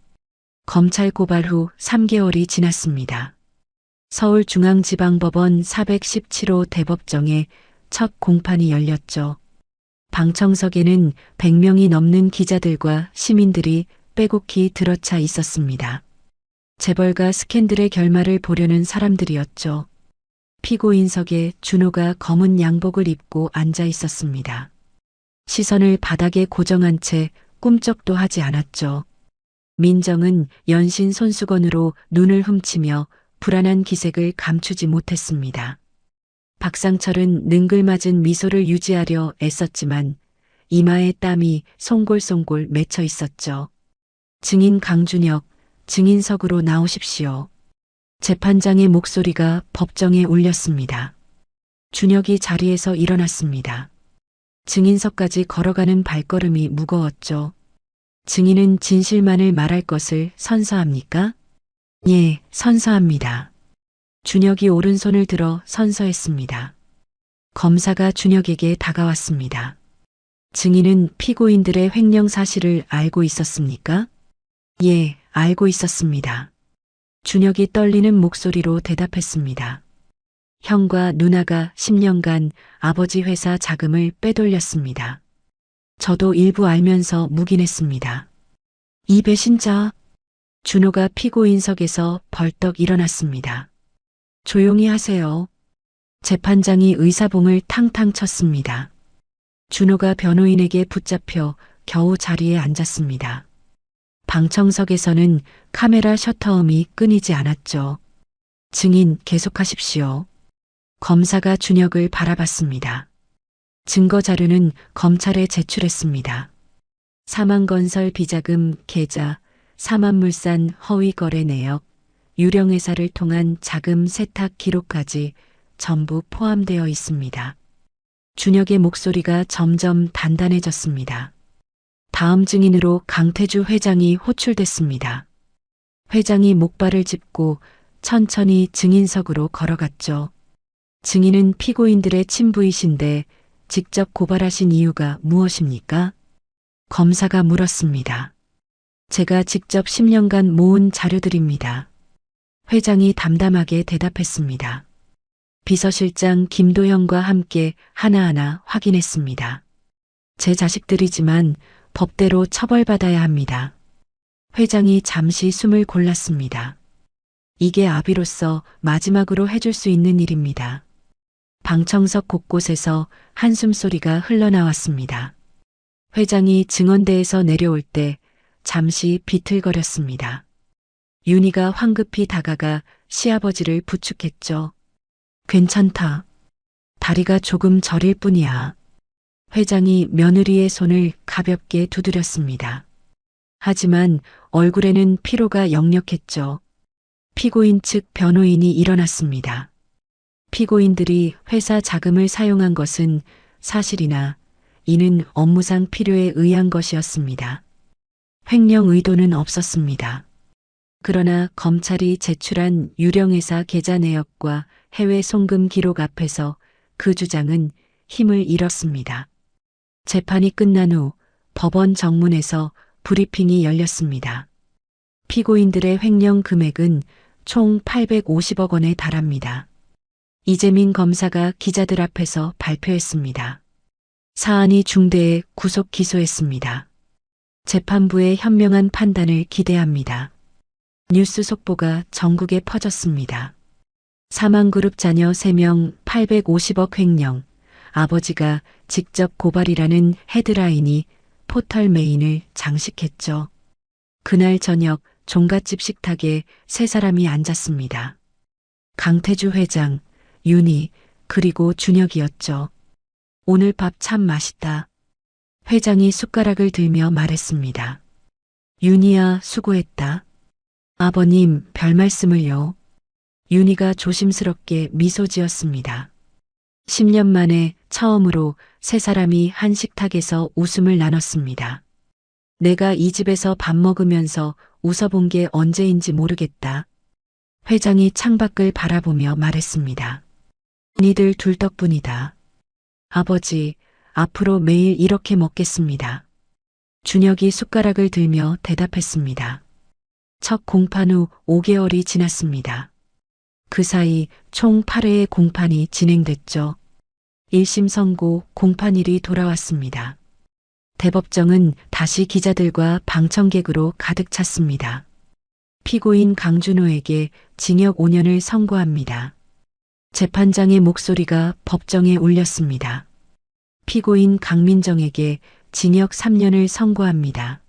검찰 고발 후 3개월이 지났습니다. 서울중앙지방법원 417호 대법정에 첫 공판이 열렸죠. 방청석에는 100명이 넘는 기자들과 시민들이 빼곡히 들어차 있었습니다. 재벌과 스캔들의 결말을 보려는 사람들이었죠. 피고인석에 준호가 검은 양복을 입고 앉아 있었습니다. 시선을 바닥에 고정한 채 꿈쩍도 하지 않았죠. 민정은 연신 손수건으로 눈을 훔치며 불안한 기색을 감추지 못했습니다. 박상철은 능글맞은 미소를 유지하려 애썼지만 이마에 땀이 송골송골 맺혀 있었죠. 증인 강준혁, 증인석으로 나오십시오. 재판장의 목소리가 법정에 울렸습니다. 준혁이 자리에서 일어났습니다. 증인석까지 걸어가는 발걸음이 무거웠죠. 증인은 진실만을 말할 것을 선서합니까? 예, 선서합니다. 준혁이 오른손을 들어 선서했습니다. 검사가 준혁에게 다가왔습니다. 증인은 피고인들의 횡령 사실을 알고 있었습니까? 예, 알고 있었습니다. 준혁이 떨리는 목소리로 대답했습니다. 형과 누나가 10년간 아버지 회사 자금을 빼돌렸습니다. 저도 일부 알면서 묵인했습니다. 이 배신자. 준호가 피고인석에서 벌떡 일어났습니다. 조용히 하세요. 재판장이 의사봉을 탕탕 쳤습니다. 준호가 변호인에게 붙잡혀 겨우 자리에 앉았습니다. 방청석에서는 카메라 셔터음이 끊이지 않았죠. 증인 계속하십시오. 검사가 준혁을 바라봤습니다. 증거 자료는 검찰에 제출했습니다. 사만건설 비자금 계좌, 사만물산 허위 거래 내역, 유령회사를 통한 자금 세탁 기록까지 전부 포함되어 있습니다. 준혁의 목소리가 점점 단단해졌습니다. 다음 증인으로 강태주 회장이 호출됐습니다. 회장이 목발을 짚고 천천히 증인석으로 걸어갔죠. 증인은 피고인들의 친부이신데 직접 고발하신 이유가 무엇입니까? 검사가 물었습니다. 제가 직접 10년간 모은 자료들입니다. 회장이 담담하게 대답했습니다. 비서실장 김도영과 함께 하나하나 확인했습니다. 제 자식들이지만 법대로 처벌받아야 합니다. 회장이 잠시 숨을 골랐습니다. 이게 아비로서 마지막으로 해줄 수 있는 일입니다. 방청석 곳곳에서 한숨소리가 흘러나왔습니다. 회장이 증언대에서 내려올 때 잠시 비틀거렸습니다. 윤희가 황급히 다가가 시아버지를 부축했죠. 괜찮다. 다리가 조금 저릴 뿐이야. 회장이 며느리의 손을 가볍게 두드렸습니다. 하지만 얼굴에는 피로가 역력했죠. 피고인 측 변호인이 일어났습니다. 피고인들이 회사 자금을 사용한 것은 사실이나 이는 업무상 필요에 의한 것이었습니다. 횡령 의도는 없었습니다. 그러나 검찰이 제출한 유령회사 계좌 내역과 해외 송금 기록 앞에서 그 주장은 힘을 잃었습니다. 재판이 끝난 후 법원 정문에서 브리핑이 열렸습니다. 피고인들의 횡령 금액은 총 850억 원에 달합니다. 이재민 검사가 기자들 앞에서 발표했습니다. 사안이 중대해 구속 기소했습니다. 재판부의 현명한 판단을 기대합니다. 뉴스 속보가 전국에 퍼졌습니다. 사망그룹 자녀 3명 850억 횡령, 아버지가 직접 고발이라는 헤드라인이 포털 메인을 장식했죠. 그날 저녁 종갓집 식탁에 세 사람이 앉았습니다. 강태주 회장, 윤희, 그리고 준혁이었죠. 오늘 밥 참 맛있다. 회장이 숟가락을 들며 말했습니다. 윤희야, 수고했다. 아버님, 별 말씀을요. 윤희가 조심스럽게 미소 지었습니다. 10년 만에 처음으로 세 사람이 한 식탁에서 웃음을 나눴습니다. 내가 이 집에서 밥 먹으면서 웃어본 게 언제인지 모르겠다. 회장이 창밖을 바라보며 말했습니다. 니들 둘 덕분이다. 아버지, 앞으로 매일 이렇게 먹겠습니다. 준혁이 숟가락을 들며 대답했습니다. 첫 공판 후 5개월이 지났습니다. 그 사이 총 8회의 공판이 진행됐죠. 1심 선고 공판일이 돌아왔습니다. 대법정은 다시 기자들과 방청객으로 가득 찼습니다. 피고인 강준호에게 징역 5년을 선고합니다. 재판장의 목소리가 법정에 울렸습니다. 피고인 강민정에게 징역 3년을 선고합니다.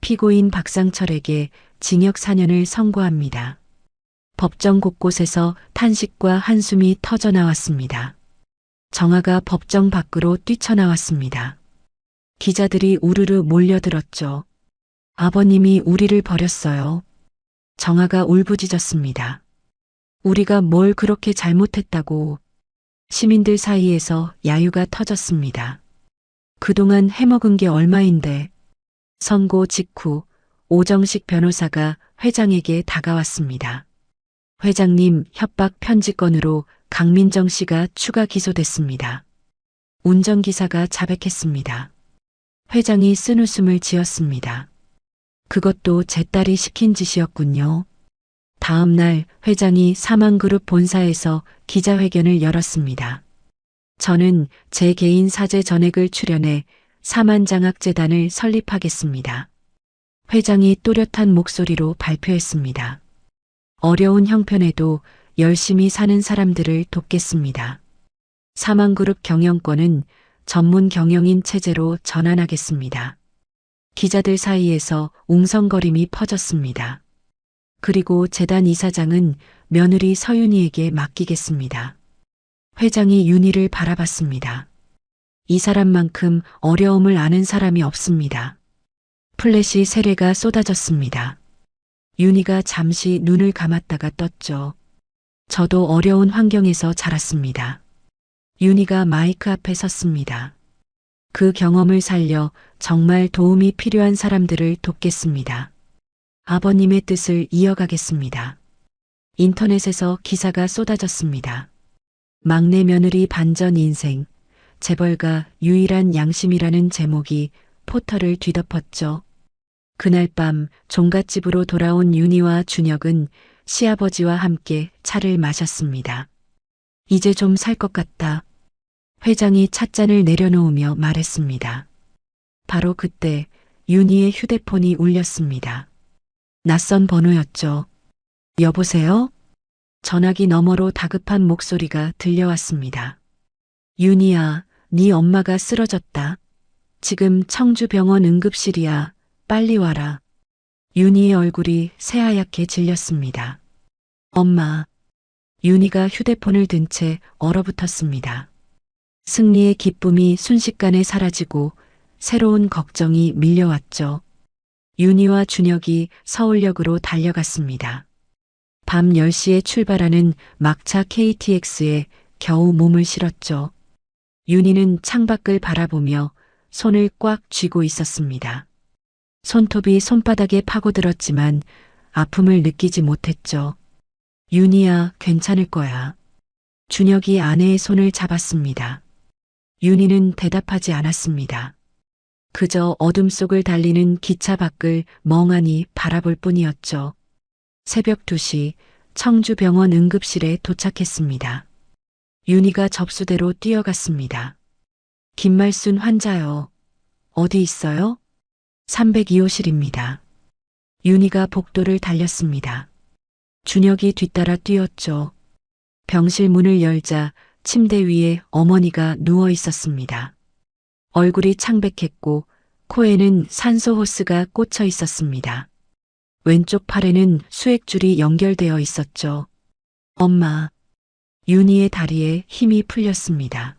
피고인 박상철에게 징역 4년을 선고합니다. 법정 곳곳에서 탄식과 한숨이 터져나왔습니다. 정아가 법정 밖으로 뛰쳐나왔습니다. 기자들이 우르르 몰려들었죠. 아버님이 우리를 버렸어요. 정아가 울부짖었습니다. 우리가 뭘 그렇게 잘못했다고. 시민들 사이에서 야유가 터졌습니다. 그동안 해먹은 게 얼마인데. 선고 직후 오정식 변호사가 회장에게 다가왔습니다. 회장님, 협박 편지 건으로 강민정 씨가 추가 기소됐습니다. 운전기사가 자백했습니다. 회장이 쓴웃음을 지었습니다. 그것도 제 딸이 시킨 짓이었군요. 다음 날 회장이 사망그룹 본사에서 기자회견을 열었습니다. 저는 제 개인 사제 전액을 출연해 사만장학재단을 설립하겠습니다. 회장이 또렷한 목소리로 발표했습니다. 어려운 형편에도 열심히 사는 사람들을 돕겠습니다. 사만그룹 경영권은 전문 경영인 체제로 전환하겠습니다. 기자들 사이에서 웅성거림이 퍼졌습니다. 그리고 재단 이사장은 며느리 서윤이에게 맡기겠습니다. 회장이 윤희를 바라봤습니다. 이 사람만큼 어려움을 아는 사람이 없습니다. 플래시 세례가 쏟아졌습니다. 윤희가 잠시 눈을 감았다가 떴죠. 저도 어려운 환경에서 자랐습니다. 윤희가 마이크 앞에 섰습니다. 그 경험을 살려 정말 도움이 필요한 사람들을 돕겠습니다. 아버님의 뜻을 이어가겠습니다. 인터넷에서 기사가 쏟아졌습니다. 막내 며느리 반전 인생, 재벌가 유일한 양심이라는 제목이 포털을 뒤덮었죠. 그날 밤 종갓집으로 돌아온 윤희와 준혁은 시아버지와 함께 차를 마셨습니다. 이제 좀 살 것 같다. 회장이 찻잔을 내려놓으며 말했습니다. 바로 그때 윤희의 휴대폰이 울렸습니다. 낯선 번호였죠. 여보세요? 전화기 너머로 다급한 목소리가 들려왔습니다. 윤희야, 네 엄마가 쓰러졌다. 지금 청주병원 응급실이야. 빨리 와라. 윤희의 얼굴이 새하얗게 질렸습니다. 엄마. 윤희가 휴대폰을 든 채 얼어붙었습니다. 승리의 기쁨이 순식간에 사라지고 새로운 걱정이 밀려왔죠. 윤희와 준혁이 서울역으로 달려갔습니다. 밤 10시에 출발하는 막차 KTX에 겨우 몸을 실었죠. 윤희는 창밖을 바라보며 손을 꽉 쥐고 있었습니다. 손톱이 손바닥에 파고들었지만 아픔을 느끼지 못했죠. 윤희야, 괜찮을 거야. 준혁이 아내의 손을 잡았습니다. 윤희는 대답하지 않았습니다. 그저 어둠 속을 달리는 기차 밖을 멍하니 바라볼 뿐이었죠. 새벽 2시 청주병원 응급실에 도착했습니다. 윤희가 접수대로 뛰어갔습니다. 김말순 환자요. 어디 있어요? 302호실입니다. 윤희가 복도를 달렸습니다. 준혁이 뒤따라 뛰었죠. 병실 문을 열자 침대 위에 어머니가 누워 있었습니다. 얼굴이 창백했고 코에는 산소 호스가 꽂혀 있었습니다. 왼쪽 팔에는 수액줄이 연결되어 있었죠. 엄마. 윤희의 다리에 힘이 풀렸습니다.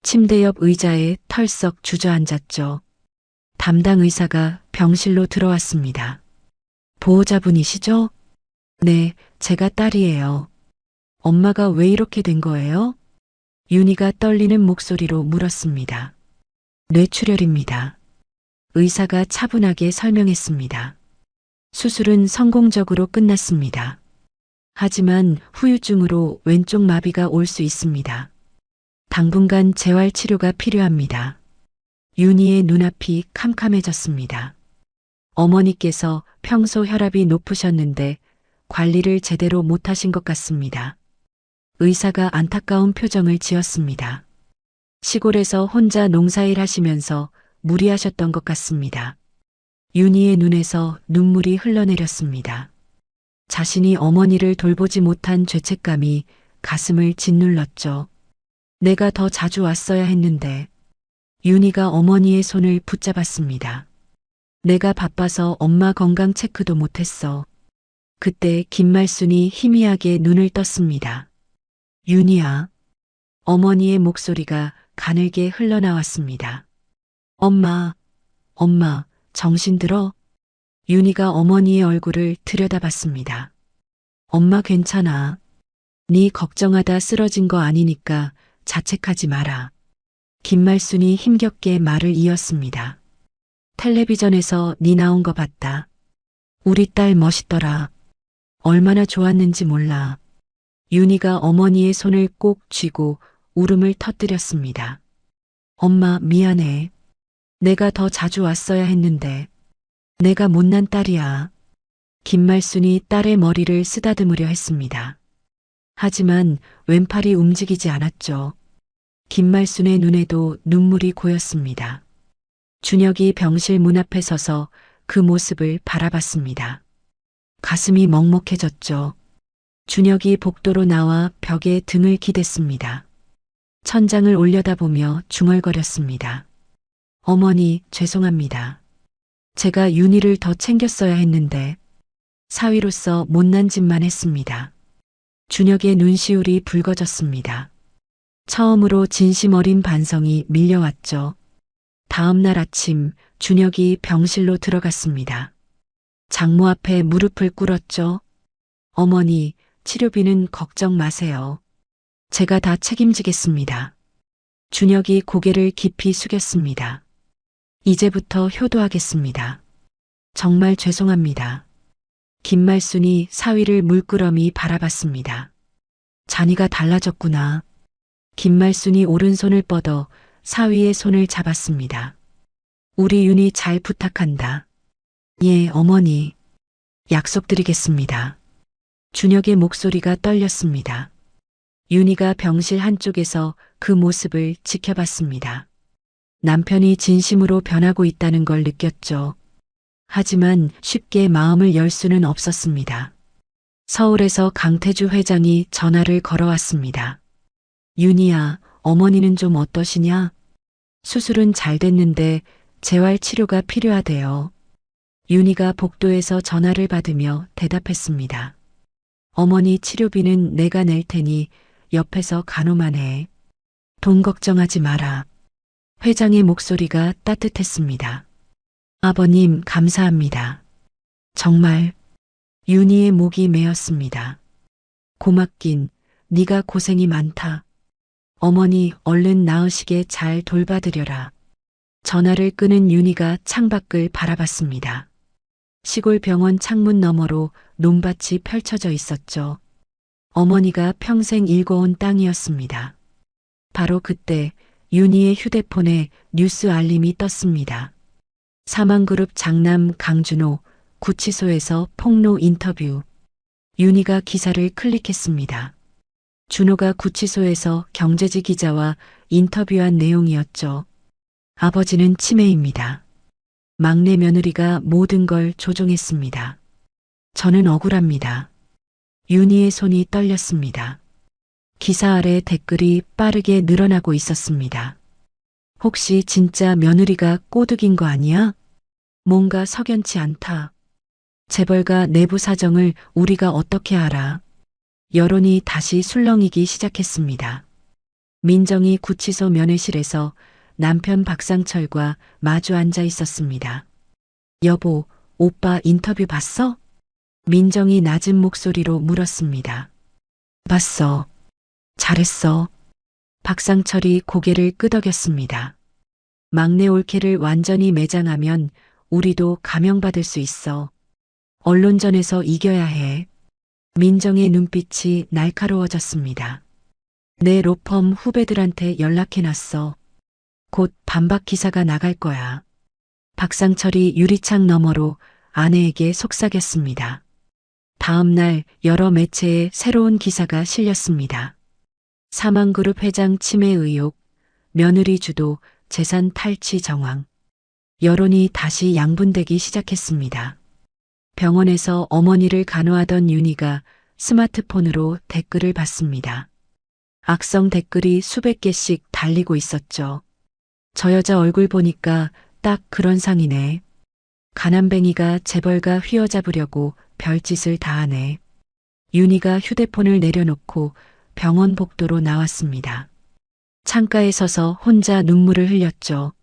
침대 옆 의자에 털썩 주저앉았죠. 담당 의사가 병실로 들어왔습니다. 보호자분이시죠? 네, 제가 딸이에요. 엄마가 왜 이렇게 된 거예요? 윤희가 떨리는 목소리로 물었습니다. 뇌출혈입니다. 의사가 차분하게 설명했습니다. 수술은 성공적으로 끝났습니다. 하지만 후유증으로 왼쪽 마비가 올 수 있습니다. 당분간 재활 치료가 필요합니다. 윤희의 눈앞이 캄캄해졌습니다. 어머니께서 평소 혈압이 높으셨는데 관리를 제대로 못하신 것 같습니다. 의사가 안타까운 표정을 지었습니다. 시골에서 혼자 농사일 하시면서 무리하셨던 것 같습니다. 윤희의 눈에서 눈물이 흘러내렸습니다. 자신이 어머니를 돌보지 못한 죄책감이 가슴을 짓눌렀죠. 내가 더 자주 왔어야 했는데. 윤희가 어머니의 손을 붙잡았습니다. 내가 바빠서 엄마 건강 체크도 못했어. 그때 김말순이 희미하게 눈을 떴습니다. 윤희야. 어머니의 목소리가 가늘게 흘러나왔습니다. 엄마, 정신 들어? 윤희가 어머니의 얼굴을 들여다봤습니다. 엄마 괜찮아. 네 걱정하다 쓰러진 거 아니니까 자책하지 마라. 김말순이 힘겹게 말을 이었습니다. 텔레비전에서 네 나온 거 봤다. 우리 딸 멋있더라. 얼마나 좋았는지 몰라. 윤희가 어머니의 손을 꼭 쥐고 울음을 터뜨렸습니다. 엄마 미안해. 내가 더 자주 왔어야 했는데. 내가 못난 딸이야. 김말순이 딸의 머리를 쓰다듬으려 했습니다. 하지만 왼팔이 움직이지 않았죠. 김말순의 눈에도 눈물이 고였습니다. 준혁이 병실 문 앞에 서서 그 모습을 바라봤습니다. 가슴이 먹먹해졌죠. 준혁이 복도로 나와 벽에 등을 기댔습니다. 천장을 올려다보며 중얼거렸습니다. 어머니, 죄송합니다. 제가 윤희를 더 챙겼어야 했는데 사위로서 못난 짓만 했습니다. 준혁의 눈시울이 붉어졌습니다. 처음으로 진심 어린 반성이 밀려왔죠. 다음 날 아침 준혁이 병실로 들어갔습니다. 장모 앞에 무릎을 꿇었죠. 어머니, 치료비는 걱정 마세요. 제가 다 책임지겠습니다. 준혁이 고개를 깊이 숙였습니다. 이제부터 효도하겠습니다. 정말 죄송합니다. 김말순이 사위를 물끄러미 바라봤습니다. 자니가 달라졌구나. 김말순이 오른손을 뻗어 사위의 손을 잡았습니다. 우리 윤희 잘 부탁한다. 예, 어머니. 약속드리겠습니다. 준혁의 목소리가 떨렸습니다. 윤희가 병실 한쪽에서 그 모습을 지켜봤습니다. 남편이 진심으로 변하고 있다는 걸 느꼈죠. 하지만 쉽게 마음을 열 수는 없었습니다. 서울에서 강태주 회장이 전화를 걸어왔습니다. 윤희야, 어머니는 좀 어떠시냐? 수술은 잘 됐는데 재활 치료가 필요하대요. 윤희가 복도에서 전화를 받으며 대답했습니다. 어머니 치료비는 내가 낼 테니 옆에서 간호만 해. 돈 걱정하지 마라. 회장의 목소리가 따뜻했습니다. 아버님 감사합니다. 정말. 윤희의 목이 메었습니다. 고맙긴, 네가 고생이 많다. 어머니 얼른 나으시게 잘 돌봐드려라. 전화를 끊은 윤희가 창밖을 바라봤습니다. 시골 병원 창문 너머로 논밭이 펼쳐져 있었죠. 어머니가 평생 일궈온 땅이었습니다. 바로 그때 윤희의 휴대폰에 뉴스 알림이 떴습니다. 사망그룹 장남 강준호 구치소에서 폭로 인터뷰. 윤희가 기사를 클릭했습니다. 준호가 구치소에서 경제지 기자와 인터뷰한 내용이었죠. 아버지는 치매입니다. 막내 며느리가 모든 걸 조종했습니다. 저는 억울합니다. 윤희의 손이 떨렸습니다. 기사 아래 댓글이 빠르게 늘어나고 있었습니다. 혹시 진짜 며느리가 꼬드긴 거 아니야? 뭔가 석연치 않다. 재벌가 내부 사정을 우리가 어떻게 알아? 여론이 다시 술렁이기 시작했습니다. 민정이 구치소 면회실에서 남편 박상철과 마주 앉아 있었습니다. 여보, 오빠 인터뷰 봤어? 민정이 낮은 목소리로 물었습니다. 봤어. 잘했어. 박상철이 고개를 끄덕였습니다. 막내 올케를 완전히 매장하면 우리도 감형받을 수 있어. 언론전에서 이겨야 해. 민정의 눈빛이 날카로워졌습니다. 내 로펌 후배들한테 연락해놨어. 곧 반박 기사가 나갈 거야. 박상철이 유리창 너머로 아내에게 속삭였습니다. 다음 날 여러 매체에 새로운 기사가 실렸습니다. 사망그룹 회장 치매 의혹, 며느리 주도 재산 탈취 정황. 여론이 다시 양분되기 시작했습니다. 병원에서 어머니를 간호하던 윤희가 스마트폰으로 댓글을 봤습니다. 악성 댓글이 수백 개씩 달리고 있었죠. 저 여자 얼굴 보니까 딱 그런 상이네. 가난뱅이가 재벌가 휘어잡으려고 별짓을 다 하네. 윤희가 휴대폰을 내려놓고 병원 복도로 나왔습니다. 창가에 서서 혼자 눈물을 흘렸죠.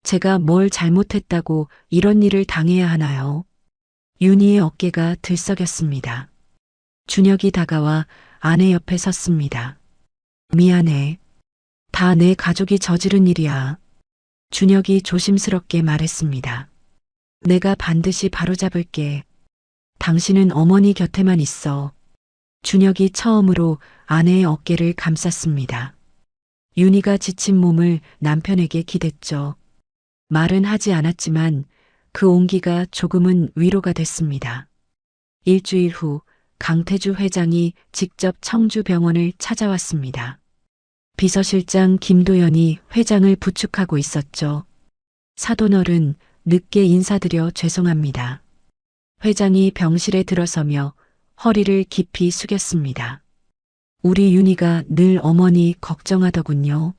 제가 뭘 잘못했다고 이런 일을 당해야 하나요? 윤희의 어깨가 들썩였습니다. 준혁이 다가와 아내 옆에 섰습니다. 미안해. 다 내 가족이 저지른 일이야. 준혁이 조심스럽게 말했습니다. 내가 반드시 바로잡을게. 당신은 어머니 곁에만 있어. 준혁이 처음으로 아내의 어깨를 감쌌습니다. 윤희가 지친 몸을 남편에게 기댔죠. 말은 하지 않았지만 그 온기가 조금은 위로가 됐습니다. 일주일 후 강태주 회장이 직접 청주병원을 찾아왔습니다. 비서실장 김도연이 회장을 부축하고 있었죠. 사돈어른, 늦게 인사드려 죄송합니다. 회장이 병실에 들어서며 허리를 깊이 숙였습니다. 우리 윤희가 늘 어머니 걱정하더군요.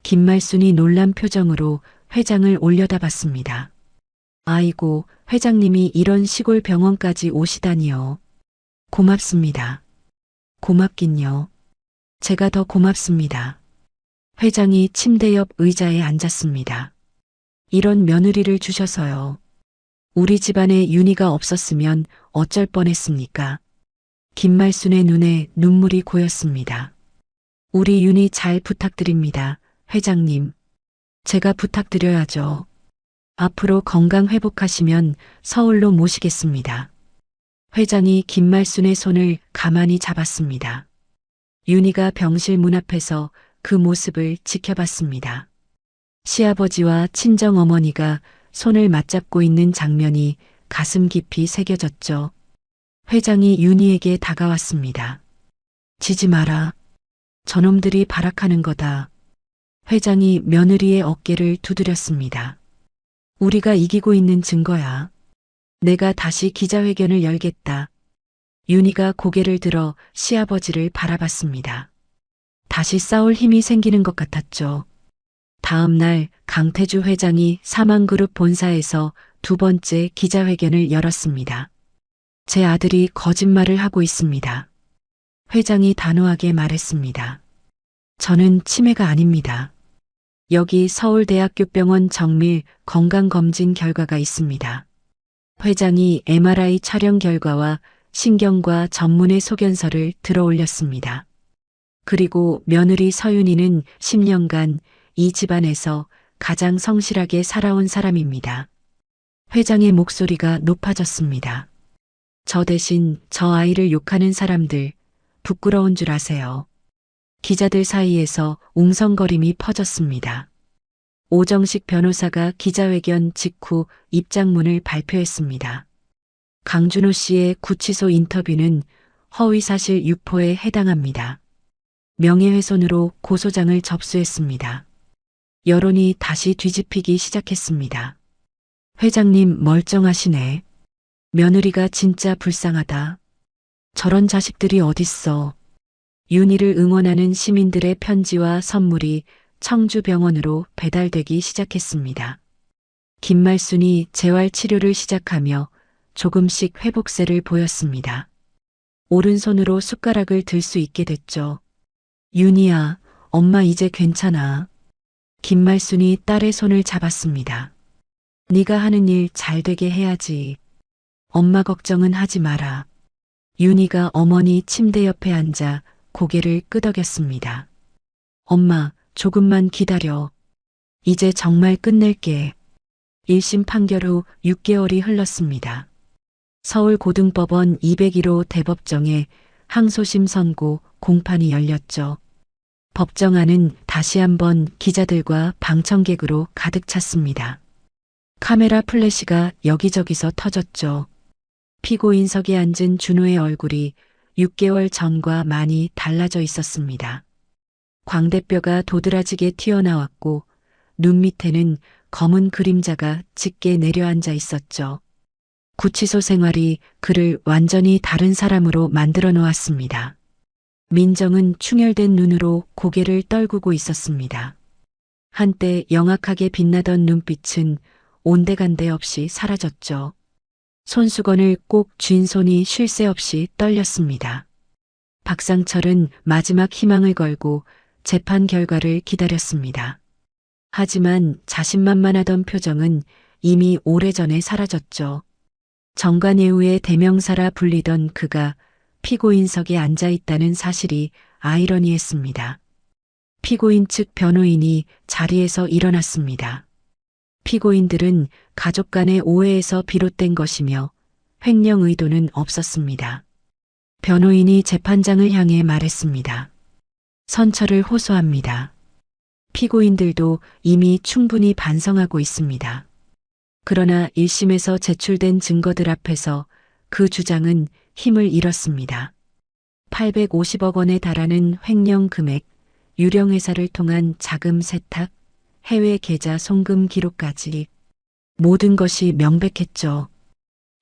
김말순이 놀란 표정으로 회장을 올려다봤습니다. 아이고, 회장님이 이런 시골 병원까지 오시다니요. 고맙습니다. 고맙긴요. 제가 더 고맙습니다. 회장이 침대 옆 의자에 앉았습니다. 이런 며느리를 주셔서요. 우리 집안에 윤희가 없었으면 어쩔 뻔했습니까? 김말순의 눈에 눈물이 고였습니다. 우리 윤희 잘 부탁드립니다, 회장님. 제가 부탁드려야죠. 앞으로 건강 회복하시면 서울로 모시겠습니다. 회장이 김말순의 손을 가만히 잡았습니다. 윤희가 병실 문 앞에서 그 모습을 지켜봤습니다. 시아버지와 친정어머니가 손을 맞잡고 있는 장면이 가슴 깊이 새겨졌죠. 회장이 윤희에게 다가왔습니다. 지지 마라. 저놈들이 발악하는 거다. 회장이 며느리의 어깨를 두드렸습니다. 우리가 이기고 있는 증거야. 내가 다시 기자회견을 열겠다. 윤희가 고개를 들어 시아버지를 바라봤습니다. 다시 싸울 힘이 생기는 것 같았죠. 다음 날 강태주 회장이 사망그룹 본사에서 두 번째 기자회견을 열었습니다. 제 아들이 거짓말을 하고 있습니다. 회장이 단호하게 말했습니다. 저는 치매가 아닙니다. 여기 서울대학교 병원 정밀 건강검진 결과가 있습니다. 회장이 MRI 촬영 결과와 신경과 전문의 소견서를 들어 올렸습니다. 그리고 며느리 서윤이는 10년간 이 집안에서 가장 성실하게 살아온 사람입니다. 회장의 목소리가 높아졌습니다. 저 대신 저 아이를 욕하는 사람들 부끄러운 줄 아세요. 기자들 사이에서 웅성거림이 퍼졌습니다. 오정식 변호사가 기자회견 직후 입장문을 발표했습니다. 강준호 씨의 구치소 인터뷰는 허위사실 유포에 해당합니다. 명예훼손으로 고소장을 접수했습니다. 여론이 다시 뒤집히기 시작했습니다. 회장님 멀쩡하시네. 며느리가 진짜 불쌍하다. 저런 자식들이 어딨어. 윤희를 응원하는 시민들의 편지와 선물이 청주병원으로 배달되기 시작했습니다. 김말순이 재활치료를 시작하며 조금씩 회복세를 보였습니다. 오른손으로 숟가락을 들 수 있게 됐죠. 윤희야, 엄마 이제 괜찮아. 김말순이 딸의 손을 잡았습니다. 네가 하는 일 잘 되게 해야지. 엄마 걱정은 하지 마라. 윤희가 어머니 침대 옆에 앉아 고개를 끄덕였습니다. 엄마, 조금만 기다려. 이제 정말 끝낼게. 1심 판결 후 6개월이 흘렀습니다. 서울고등법원 201호 대법정에 항소심 선고 공판이 열렸죠. 법정 안은 다시 한번 기자들과 방청객으로 가득 찼습니다. 카메라 플래시가 여기저기서 터졌죠. 피고인석에 앉은 준호의 얼굴이 6개월 전과 많이 달라져 있었습니다. 광대뼈가 도드라지게 튀어나왔고 눈 밑에는 검은 그림자가 짙게 내려앉아 있었죠. 구치소 생활이 그를 완전히 다른 사람으로 만들어 놓았습니다. 민정은 충혈된 눈으로 고개를 떨구고 있었습니다. 한때 영악하게 빛나던 눈빛은 온데간데 없이 사라졌죠. 손수건을 꼭 쥔 손이 쉴 새 없이 떨렸습니다. 박상철은 마지막 희망을 걸고 재판 결과를 기다렸습니다. 하지만 자신만만하던 표정은 이미 오래전에 사라졌죠. 정관예우의 대명사라 불리던 그가 피고인석에 앉아 있다는 사실이 아이러니했습니다. 피고인 측 변호인이 자리에서 일어났습니다. 피고인들은 가족 간의 오해에서 비롯된 것이며 횡령 의도는 없었습니다. 변호인이 재판장을 향해 말했습니다. 선처를 호소합니다. 피고인들도 이미 충분히 반성하고 있습니다. 그러나 1심에서 제출된 증거들 앞에서 그 주장은 힘을 잃었습니다. 850억 원에 달하는 횡령 금액, 유령회사를 통한 자금 세탁, 해외 계좌 송금 기록까지 모든 것이 명백했죠.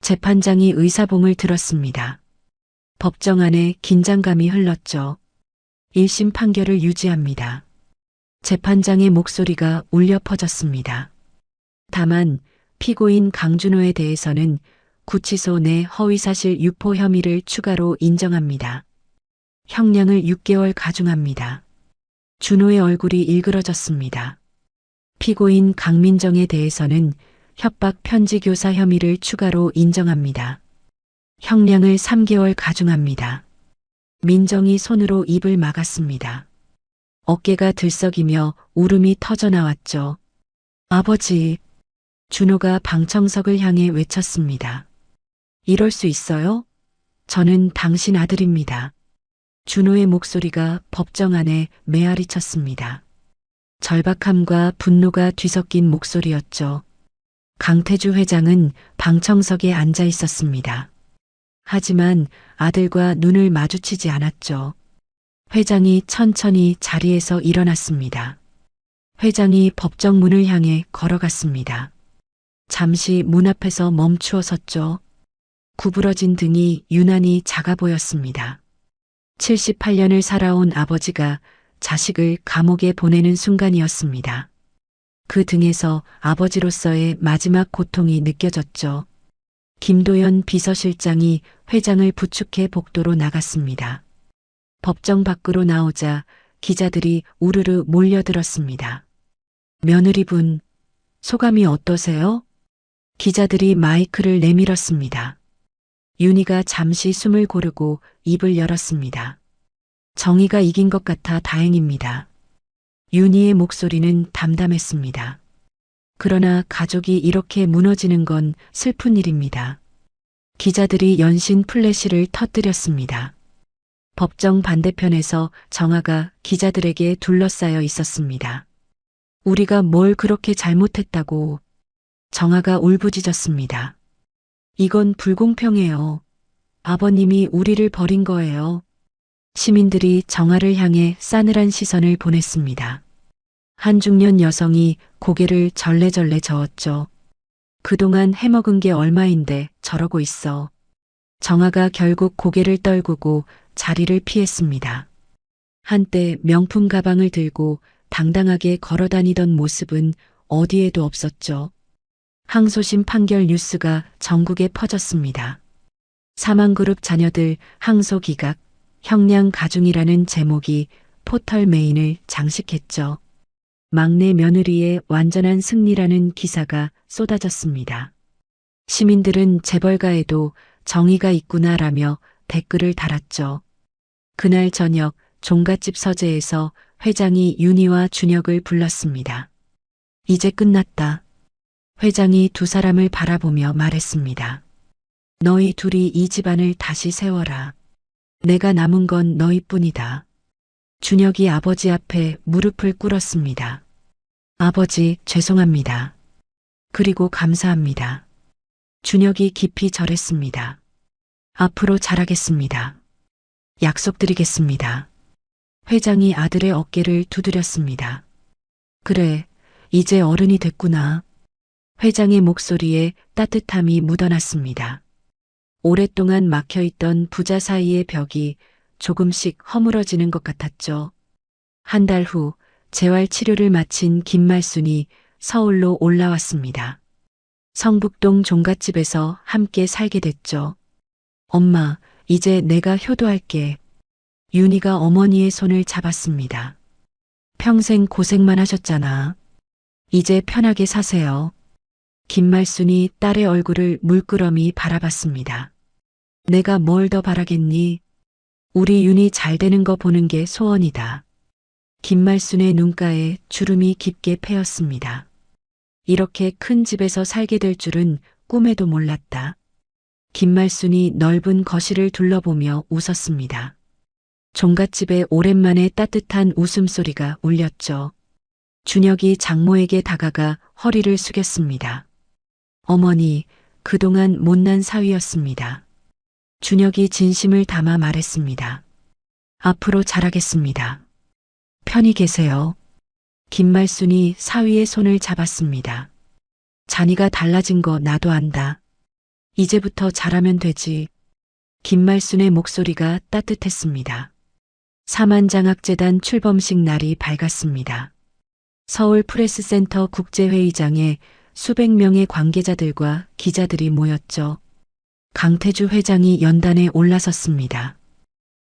재판장이 의사봉을 들었습니다. 법정 안에 긴장감이 흘렀죠. 1심 판결을 유지합니다. 재판장의 목소리가 울려 퍼졌습니다. 다만 피고인 강준호에 대해서는 구치소 내 허위사실 유포 혐의를 추가로 인정합니다. 형량을 6개월 가중합니다. 준호의 얼굴이 일그러졌습니다. 피고인 강민정에 대해서는 협박 편지 교사 혐의를 추가로 인정합니다. 형량을 3개월 가중합니다. 민정이 손으로 입을 막았습니다. 어깨가 들썩이며 울음이 터져나왔죠. 아버지, 준호가 방청석을 향해 외쳤습니다. 이럴 수 있어요? 저는 당신 아들입니다. 준호의 목소리가 법정 안에 메아리 쳤습니다. 절박함과 분노가 뒤섞인 목소리였죠. 강태주 회장은 방청석에 앉아 있었습니다. 하지만 아들과 눈을 마주치지 않았죠. 회장이 천천히 자리에서 일어났습니다. 회장이 법정 문을 향해 걸어갔습니다. 잠시 문 앞에서 멈추어 섰죠. 구부러진 등이 유난히 작아 보였습니다. 78년을 살아온 아버지가 자식을 감옥에 보내는 순간이었습니다. 그 등에서 아버지로서의 마지막 고통이 느껴졌죠. 김도연 비서실장이 회장을 부축해 복도로 나갔습니다. 법정 밖으로 나오자 기자들이 우르르 몰려들었습니다. 며느리분, 소감이 어떠세요? 기자들이 마이크를 내밀었습니다. 윤희가 잠시 숨을 고르고 입을 열었습니다. 정의가 이긴 것 같아 다행입니다. 윤희의 목소리는 담담했습니다. 그러나 가족이 이렇게 무너지는 건 슬픈 일입니다. 기자들이 연신 플래시를 터뜨렸습니다. 법정 반대편에서 정아가 기자들에게 둘러싸여 있었습니다. 우리가 뭘 그렇게 잘못했다고. 정아가 울부짖었습니다. 이건 불공평해요. 아버님이 우리를 버린 거예요. 시민들이 정아를 향해 싸늘한 시선을 보냈습니다. 한 중년 여성이 고개를 절레절레 저었죠. 그동안 해먹은 게 얼마인데 저러고 있어. 정아가 결국 고개를 떨구고 자리를 피했습니다. 한때 명품 가방을 들고 당당하게 걸어다니던 모습은 어디에도 없었죠. 항소심 판결 뉴스가 전국에 퍼졌습니다. 사망그룹 자녀들 항소 기각, 형량 가중이라는 제목이 포털 메인을 장식했죠. 막내 며느리의 완전한 승리라는 기사가 쏟아졌습니다. 시민들은 재벌가에도 정의가 있구나라며 댓글을 달았죠. 그날 저녁 종갓집 서재에서 회장이 윤희와 준혁을 불렀습니다. 이제 끝났다. 회장이 두 사람을 바라보며 말했습니다. 너희 둘이 이 집안을 다시 세워라. 내가 남은 건 너희뿐이다. 준혁이 아버지 앞에 무릎을 꿇었습니다. 아버지, 죄송합니다. 그리고 감사합니다. 준혁이 깊이 절했습니다. 앞으로 잘하겠습니다. 약속드리겠습니다. 회장이 아들의 어깨를 두드렸습니다. 그래, 이제 어른이 됐구나. 회장의 목소리에 따뜻함이 묻어났습니다. 오랫동안 막혀있던 부자 사이의 벽이 조금씩 허물어지는 것 같았죠. 한 달 후 재활 치료를 마친 김말순이 서울로 올라왔습니다. 성북동 종갓집에서 함께 살게 됐죠. 엄마, 이제 내가 효도할게. 윤희가 어머니의 손을 잡았습니다. 평생 고생만 하셨잖아. 이제 편하게 사세요. 김말순이 딸의 얼굴을 물끄러미 바라봤습니다. 내가 뭘 더 바라겠니? 우리 윤희 잘 되는 거 보는 게 소원이다. 김말순의 눈가에 주름이 깊게 패였습니다. 이렇게 큰 집에서 살게 될 줄은 꿈에도 몰랐다. 김말순이 넓은 거실을 둘러보며 웃었습니다. 종갓집에 오랜만에 따뜻한 웃음소리가 울렸죠. 준혁이 장모에게 다가가 허리를 숙였습니다. 어머니, 그동안 못난 사위였습니다. 준혁이 진심을 담아 말했습니다. 앞으로 잘하겠습니다. 편히 계세요. 김말순이 사위의 손을 잡았습니다. 자니가 달라진 거 나도 안다. 이제부터 잘하면 되지. 김말순의 목소리가 따뜻했습니다. 사만장학재단 출범식 날이 밝았습니다. 서울 프레스센터 국제회의장에 수백 명의 관계자들과 기자들이 모였죠. 강태주 회장이 연단에 올라섰습니다.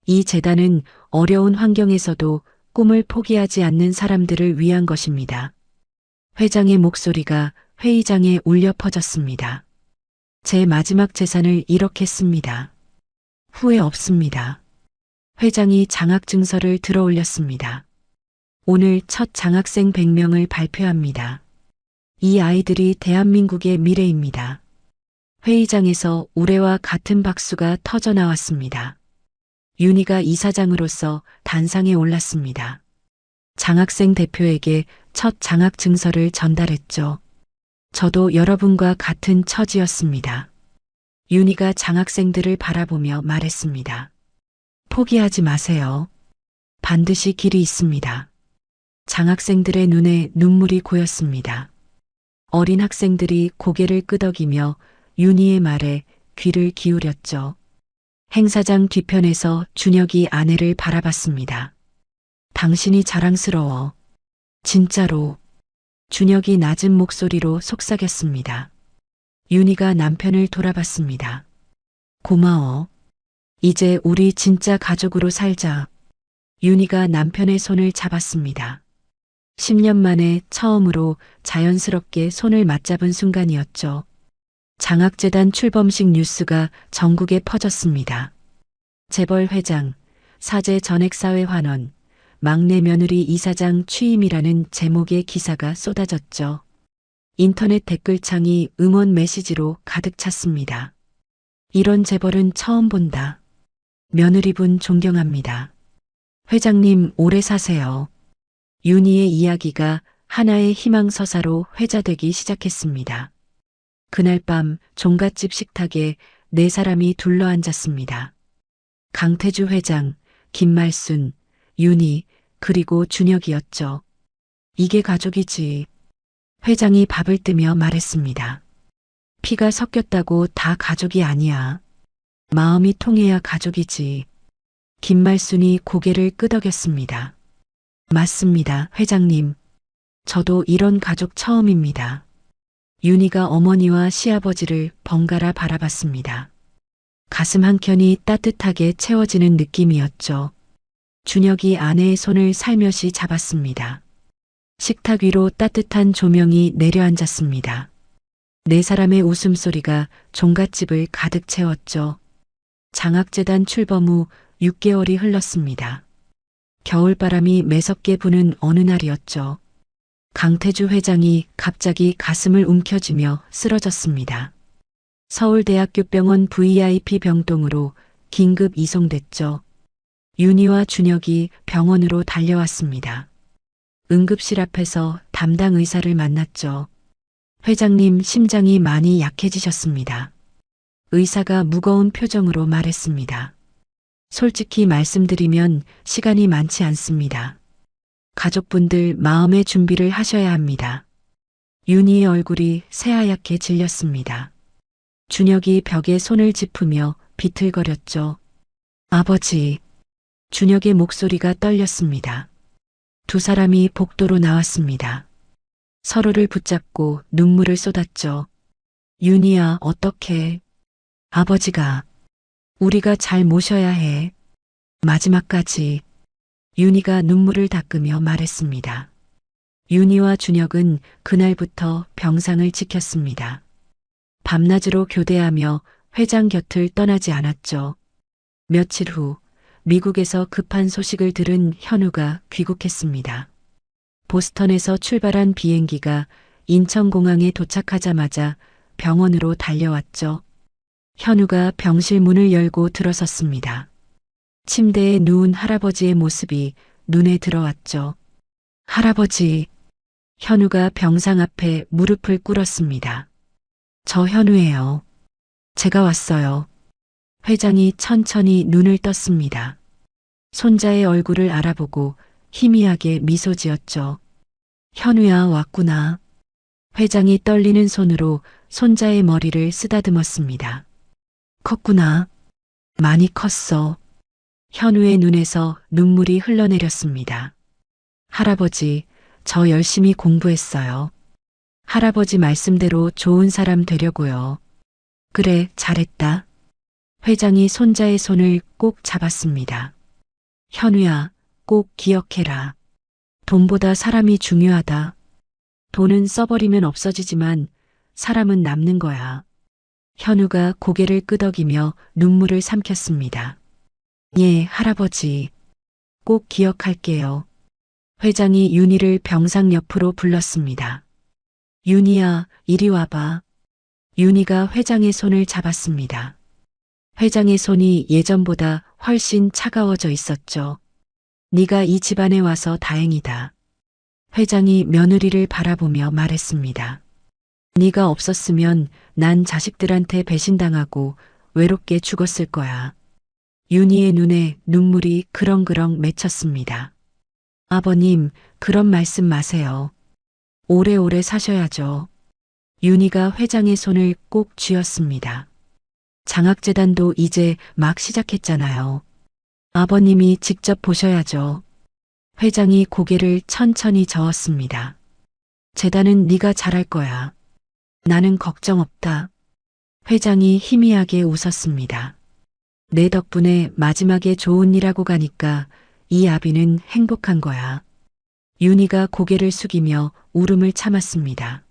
이 재단은 어려운 환경에서도 꿈을 포기하지 않는 사람들을 위한 것입니다. 회장의 목소리가 회의장에 울려 퍼졌습니다. 제 마지막 재산을 이렇게 씁니다. 후회 없습니다. 회장이 장학증서를 들어 올렸습니다. 오늘 첫 장학생 100명을 발표합니다. 이 아이들이 대한민국의 미래입니다. 회의장에서 우레와 같은 박수가 터져 나왔습니다. 윤희가 이사장으로서 단상에 올랐습니다. 장학생 대표에게 첫 장학증서를 전달했죠. 저도 여러분과 같은 처지였습니다. 윤희가 장학생들을 바라보며 말했습니다. 포기하지 마세요. 반드시 길이 있습니다. 장학생들의 눈에 눈물이 고였습니다. 어린 학생들이 고개를 끄덕이며 윤희의 말에 귀를 기울였죠. 행사장 뒤편에서 준혁이 아내를 바라봤습니다. 당신이 자랑스러워. 진짜로. 준혁이 낮은 목소리로 속삭였습니다. 윤희가 남편을 돌아봤습니다. 고마워. 이제 우리 진짜 가족으로 살자. 윤희가 남편의 손을 잡았습니다. 10년 만에 처음으로 자연스럽게 손을 맞잡은 순간이었죠. 장학재단 출범식 뉴스가 전국에 퍼졌습니다. 재벌 회장, 사제 전액사회 환원, 막내 며느리 이사장 취임이라는 제목의 기사가 쏟아졌죠. 인터넷 댓글창이 응원 메시지로 가득 찼습니다. 이런 재벌은 처음 본다. 며느리분 존경합니다. 회장님 오래 사세요. 윤희의 이야기가 하나의 희망서사로 회자되기 시작했습니다. 그날 밤 종갓집 식탁에 네 사람이 둘러앉았습니다. 강태주 회장, 김말순, 윤희, 그리고 준혁이었죠. 이게 가족이지. 회장이 밥을 뜨며 말했습니다. 피가 섞였다고 다 가족이 아니야. 마음이 통해야 가족이지. 김말순이 고개를 끄덕였습니다. 맞습니다, 회장님. 저도 이런 가족 처음입니다. 윤희가 어머니와 시아버지를 번갈아 바라봤습니다. 가슴 한켠이 따뜻하게 채워지는 느낌이었죠. 준혁이 아내의 손을 살며시 잡았습니다. 식탁 위로 따뜻한 조명이 내려앉았습니다. 네 사람의 웃음소리가 종갓집을 가득 채웠죠. 장학재단 출범 후 6개월이 흘렀습니다. 겨울바람이 매섭게 부는 어느 날이었죠. 강태주 회장이 갑자기 가슴을 움켜쥐며 쓰러졌습니다. 서울대학교 병원 VIP 병동으로 긴급 이송됐죠. 윤희와 준혁이 병원으로 달려왔습니다. 응급실 앞에서 담당 의사를 만났죠. 회장님 심장이 많이 약해지셨습니다. 의사가 무거운 표정으로 말했습니다. 솔직히 말씀드리면 시간이 많지 않습니다. 가족분들 마음의 준비를 하셔야 합니다. 윤희의 얼굴이 새하얗게 질렸습니다. 준혁이 벽에 손을 짚으며 비틀거렸죠. 아버지. 준혁의 목소리가 떨렸습니다. 두 사람이 복도로 나왔습니다. 서로를 붙잡고 눈물을 쏟았죠. 윤희야, 어떡해. 아버지가. 우리가 잘 모셔야 해. 마지막까지. 윤희가 눈물을 닦으며 말했습니다. 윤희와 준혁은 그날부터 병상을 지켰습니다. 밤낮으로 교대하며 회장 곁을 떠나지 않았죠. 며칠 후 미국에서 급한 소식을 들은 현우가 귀국했습니다. 보스턴에서 출발한 비행기가 인천공항에 도착하자마자 병원으로 달려왔죠. 현우가 병실 문을 열고 들어섰습니다. 침대에 누운 할아버지의 모습이 눈에 들어왔죠. 할아버지. 현우가 병상 앞에 무릎을 꿇었습니다. 저 현우예요. 제가 왔어요. 회장이 천천히 눈을 떴습니다. 손자의 얼굴을 알아보고 희미하게 미소 지었죠. 현우야, 왔구나. 회장이 떨리는 손으로 손자의 머리를 쓰다듬었습니다. 컸구나. 많이 컸어. 현우의 눈에서 눈물이 흘러내렸습니다. 할아버지, 저 열심히 공부했어요. 할아버지 말씀대로 좋은 사람 되려고요. 그래, 잘했다. 회장이 손자의 손을 꼭 잡았습니다. 현우야, 꼭 기억해라. 돈보다 사람이 중요하다. 돈은 써버리면 없어지지만 사람은 남는 거야. 현우가 고개를 끄덕이며 눈물을 삼켰습니다. 예, 할아버지. 꼭 기억할게요. 회장이 윤희를 병상 옆으로 불렀습니다. 윤희야, 이리 와봐. 윤희가 회장의 손을 잡았습니다. 회장의 손이 예전보다 훨씬 차가워져 있었죠. 네가 이 집안에 와서 다행이다. 회장이 며느리를 바라보며 말했습니다. 네가 없었으면 난 자식들한테 배신당하고 외롭게 죽었을 거야. 윤희의 눈에 눈물이 그렁그렁 맺혔습니다. 아버님, 그런 말씀 마세요. 오래오래 사셔야죠. 윤희가 회장의 손을 꼭 쥐었습니다. 장학재단도 이제 막 시작했잖아요. 아버님이 직접 보셔야죠. 회장이 고개를 천천히 저었습니다. 재단은 네가 잘할 거야. 나는 걱정 없다. 회장이 희미하게 웃었습니다. 내 덕분에 마지막에 좋은 일 하고 가니까 이 아비는 행복한 거야. 윤희가 고개를 숙이며 울음을 참았습니다.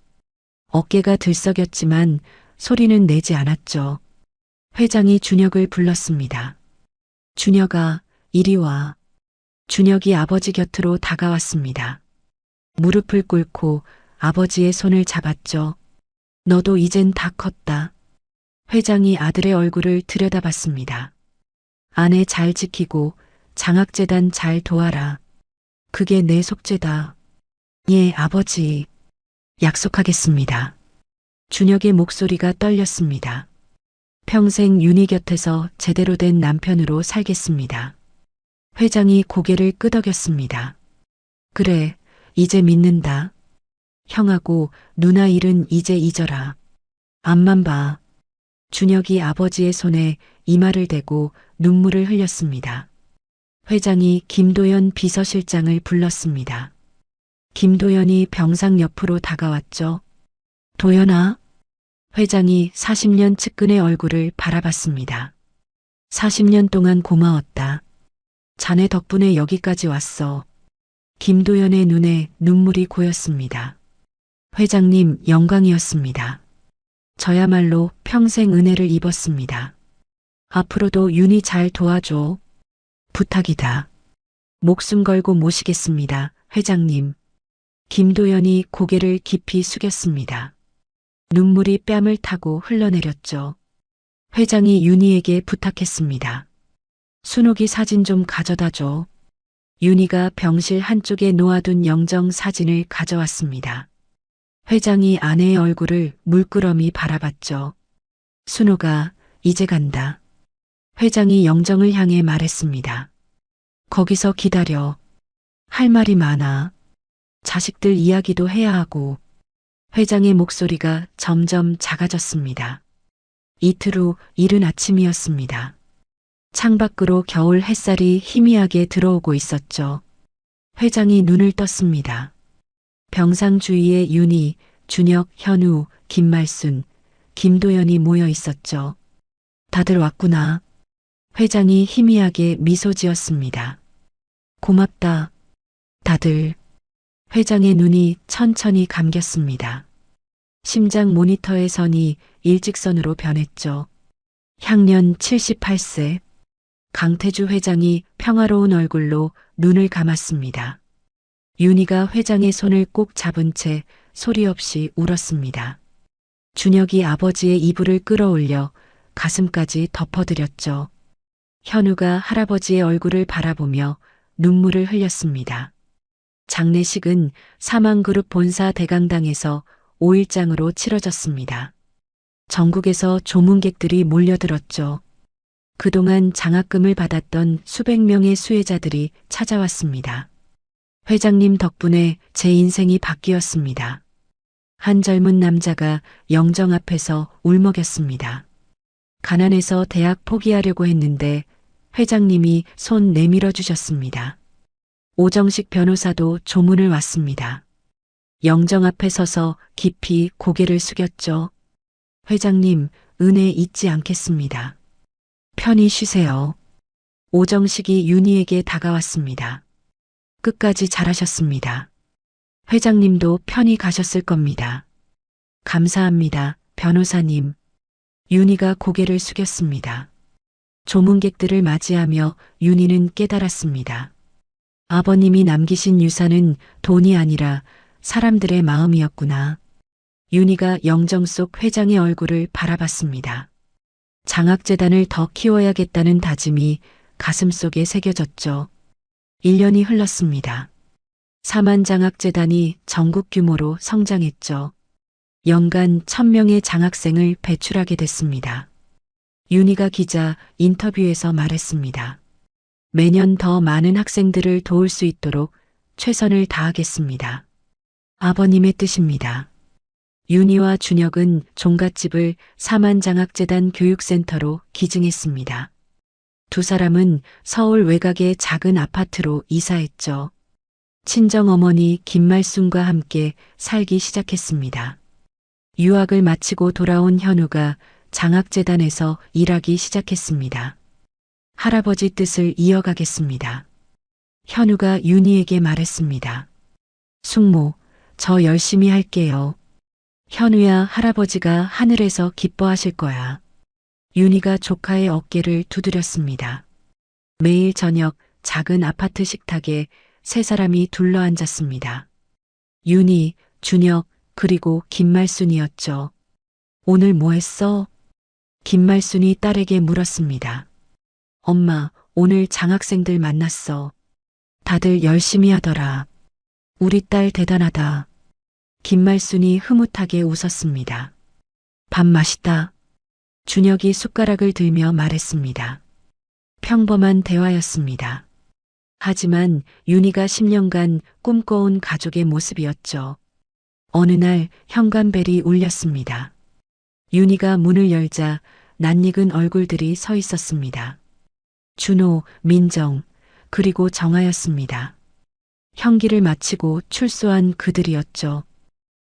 어깨가 들썩였지만 소리는 내지 않았죠. 회장이 준혁을 불렀습니다. 준혁아, 이리 와. 준혁이 아버지 곁으로 다가왔습니다. 무릎을 꿇고 아버지의 손을 잡았죠. 너도 이젠 다 컸다. 회장이 아들의 얼굴을 들여다봤습니다. 아내 잘 지키고 장학재단 잘 도와라. 그게 내 속죄다. 예, 아버지. 약속하겠습니다. 준혁의 목소리가 떨렸습니다. 평생 윤희 곁에서 제대로 된 남편으로 살겠습니다. 회장이 고개를 끄덕였습니다. 그래, 이제 믿는다. 형하고 누나 일은 이제 잊어라. 앞만 봐. 준혁이 아버지의 손에 이마를 대고 눈물을 흘렸습니다. 회장이 김도연 비서실장을 불렀습니다. 김도연이 병상 옆으로 다가왔죠. 도연아. 회장이 40년 측근의 얼굴을 바라봤습니다. 40년 동안 고마웠다. 자네 덕분에 여기까지 왔어. 김도연의 눈에 눈물이 고였습니다. 회장님, 영광이었습니다. 저야말로 평생 은혜를 입었습니다. 앞으로도 윤희 잘 도와줘. 부탁이다. 목숨 걸고 모시겠습니다, 회장님. 김도연이 고개를 깊이 숙였습니다. 눈물이 뺨을 타고 흘러내렸죠. 회장이 윤희에게 부탁했습니다. 순옥이 사진 좀 가져다 줘. 윤희가 병실 한쪽에 놓아둔 영정 사진을 가져왔습니다. 회장이 아내의 얼굴을 물끄러미 바라봤죠. 순옥아, 이제 간다. 회장이 영정을 향해 말했습니다. 거기서 기다려. 할 말이 많아. 자식들 이야기도 해야 하고. 회장의 목소리가 점점 작아졌습니다. 이틀 후 이른 아침이었습니다. 창밖으로 겨울 햇살이 희미하게 들어오고 있었죠. 회장이 눈을 떴습니다. 병상 주위에 윤희, 준혁, 현우, 김말순, 김도연이 모여 있었죠. 다들 왔구나. 회장이 희미하게 미소 지었습니다. 고맙다. 다들. 회장의 눈이 천천히 감겼습니다. 심장 모니터의 선이 일직선으로 변했죠. 향년 78세. 강태주 회장이 평화로운 얼굴로 눈을 감았습니다. 윤희가 회장의 손을 꼭 잡은 채 소리 없이 울었습니다. 준혁이 아버지의 이불을 끌어올려 가슴까지 덮어드렸죠. 현우가 할아버지의 얼굴을 바라보며 눈물을 흘렸습니다. 장례식은 사망그룹 본사 대강당에서 5일장으로 치러졌습니다. 전국에서 조문객들이 몰려들었죠. 그동안 장학금을 받았던 수백 명의 수혜자들이 찾아왔습니다. 회장님 덕분에 제 인생이 바뀌었습니다. 한 젊은 남자가 영정 앞에서 울먹였습니다. 가난해서 대학 포기하려고 했는데 회장님이 손 내밀어 주셨습니다. 오정식 변호사도 조문을 왔습니다. 영정 앞에 서서 깊이 고개를 숙였죠. 회장님, 은혜 잊지 않겠습니다. 편히 쉬세요. 오정식이 윤희에게 다가왔습니다. 끝까지 잘하셨습니다. 회장님도 편히 가셨을 겁니다. 감사합니다, 변호사님. 윤희가 고개를 숙였습니다. 조문객들을 맞이하며 윤희는 깨달았습니다. 아버님이 남기신 유산은 돈이 아니라 사람들의 마음이었구나. 윤희가 영정 속 회장의 얼굴을 바라봤습니다. 장학재단을 더 키워야겠다는 다짐이 가슴속에 새겨졌죠. 1년이 흘렀습니다. 사만장학재단이 전국 규모로 성장했죠. 연간 1000명의 장학생을 배출하게 됐습니다. 윤희가 기자 인터뷰에서 말했습니다. 매년 더 많은 학생들을 도울 수 있도록 최선을 다하겠습니다. 아버님의 뜻입니다. 윤희와 준혁은 종갓집을 사만장학재단 교육센터로 기증했습니다. 두 사람은 서울 외곽의 작은 아파트로 이사했죠. 친정어머니 김말순과 함께 살기 시작했습니다. 유학을 마치고 돌아온 현우가 장학재단에서 일하기 시작했습니다. 할아버지 뜻을 이어가겠습니다. 현우가 윤희에게 말했습니다. 숙모, 저 열심히 할게요. 현우야, 할아버지가 하늘에서 기뻐하실 거야. 윤희가 조카의 어깨를 두드렸습니다. 매일 저녁 작은 아파트 식탁에 세 사람이 둘러앉았습니다. 윤희, 준혁, 그리고 김말순이었죠. 오늘 뭐 했어? 김말순이 딸에게 물었습니다. 엄마, 오늘 장학생들 만났어. 다들 열심히 하더라. 우리 딸 대단하다. 김말순이 흐뭇하게 웃었습니다. 밥 맛있다. 준혁이 숟가락을 들며 말했습니다. 평범한 대화였습니다. 하지만 윤희가 10년간 꿈꿔온 가족의 모습이었죠. 어느 날 현관벨이 울렸습니다. 윤희가 문을 열자 낯익은 얼굴들이 서 있었습니다. 준호, 민정, 그리고 정아였습니다. 형기를 마치고 출소한 그들이었죠.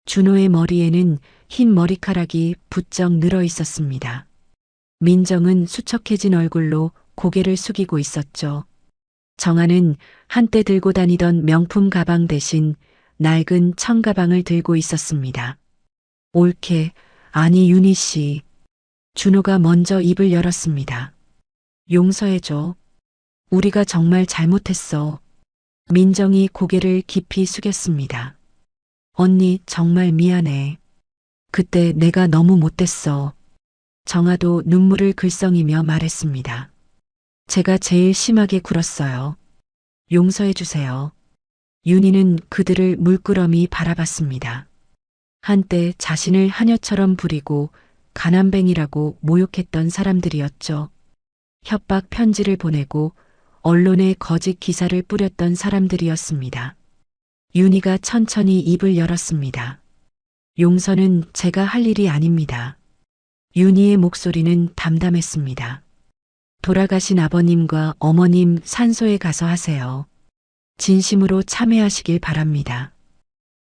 준호의 머리에는 흰 머리카락이 부쩍 늘어 있었습니다. 민정은 수척해진 얼굴로 고개를 숙이고 있었죠. 정아는 한때 들고 다니던 명품 가방 대신 낡은 청가방을 들고 있었습니다. 옳게, 아니 윤희 씨. 준호가 먼저 입을 열었습니다. 용서해줘. 우리가 정말 잘못했어. 민정이 고개를 깊이 숙였습니다. 언니 정말 미안해. 그때 내가 너무 못됐어. 정아도 눈물을 글썽이며 말했습니다. 제가 제일 심하게 굴었어요. 용서해 주세요. 윤희는 그들을 물끄러미 바라봤습니다. 한때 자신을 하녀처럼 부리고 가난뱅이라고 모욕했던 사람들이었죠. 협박 편지를 보내고 언론에 거짓 기사를 뿌렸던 사람들이었습니다. 윤희가 천천히 입을 열었습니다. 용서는 제가 할 일이 아닙니다. 윤희의 목소리는 담담했습니다. 돌아가신 아버님과 어머님 산소에 가서 하세요. 진심으로 참회하시길 바랍니다.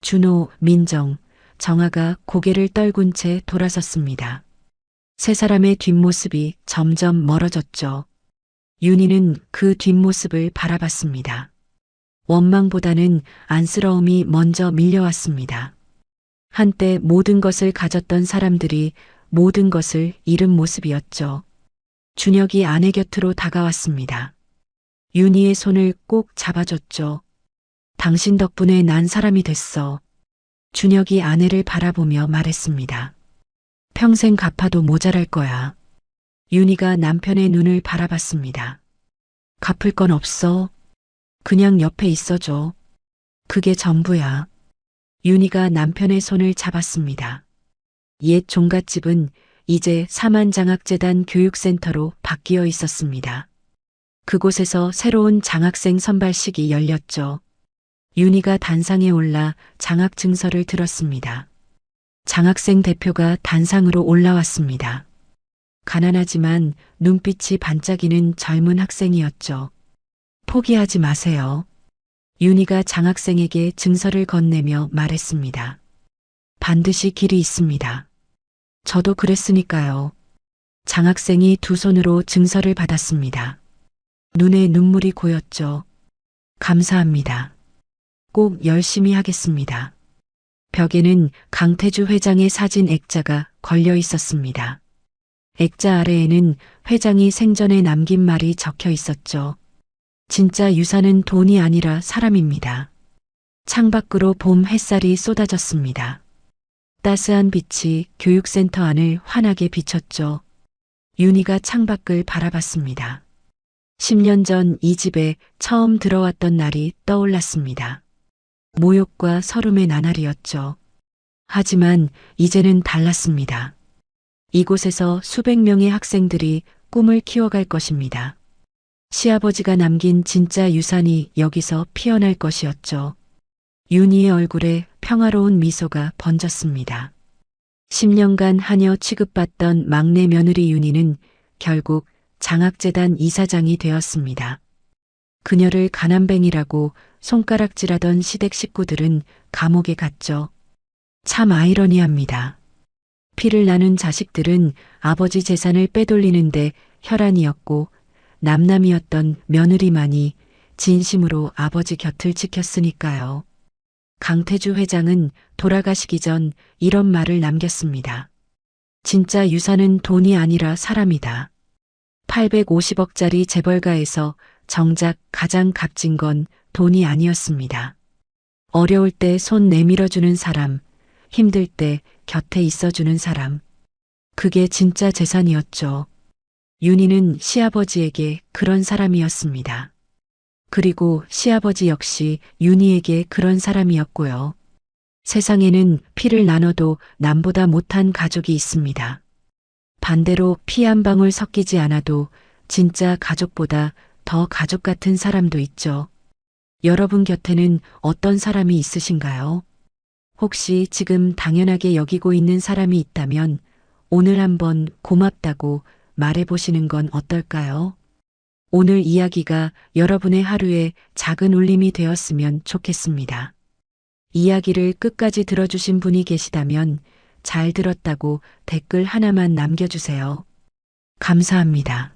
준호, 민정, 정아가 고개를 떨군 채 돌아섰습니다. 세 사람의 뒷모습이 점점 멀어졌죠. 윤희는 그 뒷모습을 바라봤습니다. 원망보다는 안쓰러움이 먼저 밀려왔습니다. 한때 모든 것을 가졌던 사람들이 모든 것을 잃은 모습이었죠. 준혁이 아내 곁으로 다가왔습니다. 윤희의 손을 꼭 잡아줬죠. 당신 덕분에 난 사람이 됐어. 준혁이 아내를 바라보며 말했습니다. 평생 갚아도 모자랄 거야. 윤희가 남편의 눈을 바라봤습니다. 갚을 건 없어. 그냥 옆에 있어줘. 그게 전부야. 윤희가 남편의 손을 잡았습니다. 옛 종갓집은 이제 사만장학재단 교육센터로 바뀌어 있었습니다. 그곳에서 새로운 장학생 선발식이 열렸죠. 윤희가 단상에 올라 장학 증서를 들었습니다. 장학생 대표가 단상으로 올라왔습니다. 가난하지만 눈빛이 반짝이는 젊은 학생이었죠. 포기하지 마세요. 윤희가 장학생에게 증서를 건네며 말했습니다. 반드시 길이 있습니다. 저도 그랬으니까요. 장학생이 두 손으로 증서를 받았습니다. 눈에 눈물이 고였죠. 감사합니다. 꼭 열심히 하겠습니다. 벽에는 강태주 회장의 사진 액자가 걸려 있었습니다. 액자 아래에는 회장이 생전에 남긴 말이 적혀 있었죠. 진짜 유산은 돈이 아니라 사람입니다. 창밖으로 봄 햇살이 쏟아졌습니다. 따스한 빛이 교육센터 안을 환하게 비췄죠. 윤희가 창밖을 바라봤습니다. 10년 전 이 집에 처음 들어왔던 날이 떠올랐습니다. 모욕과 서름의 나날이었죠. 하지만 이제는 달랐습니다. 이곳에서 수백 명의 학생들이 꿈을 키워갈 것입니다. 시아버지가 남긴 진짜 유산이 여기서 피어날 것이었죠. 윤희의 얼굴에 평화로운 미소가 번졌습니다. 10년간 하녀 취급받던 막내 며느리 윤희는 결국 장학재단 이사장이 되었습니다. 그녀를 가난뱅이라고 손가락질하던 시댁 식구들은 감옥에 갔죠. 참 아이러니합니다. 피를 나눈 자식들은 아버지 재산을 빼돌리는데 혈안이었고 남남이었던 며느리만이 진심으로 아버지 곁을 지켰으니까요. 강태주 회장은 돌아가시기 전 이런 말을 남겼습니다. 진짜 유산은 돈이 아니라 사람이다. 850억짜리 재벌가에서 정작 가장 값진 건 돈이 아니었습니다. 어려울 때 손 내밀어주는 사람, 힘들 때 곁에 있어주는 사람. 그게 진짜 재산이었죠. 윤희는 시아버지에게 그런 사람이었습니다. 그리고 시아버지 역시 윤희에게 그런 사람이었고요. 세상에는 피를 나눠도 남보다 못한 가족이 있습니다. 반대로 피 한 방울 섞이지 않아도 진짜 가족보다 더 가족 같은 사람도 있죠. 여러분 곁에는 어떤 사람이 있으신가요? 혹시 지금 당연하게 여기고 있는 사람이 있다면 오늘 한번 고맙다고 말해보시는 건 어떨까요? 오늘 이야기가 여러분의 하루에 작은 울림이 되었으면 좋겠습니다. 이야기를 끝까지 들어주신 분이 계시다면 잘 들었다고 댓글 하나만 남겨주세요. 감사합니다.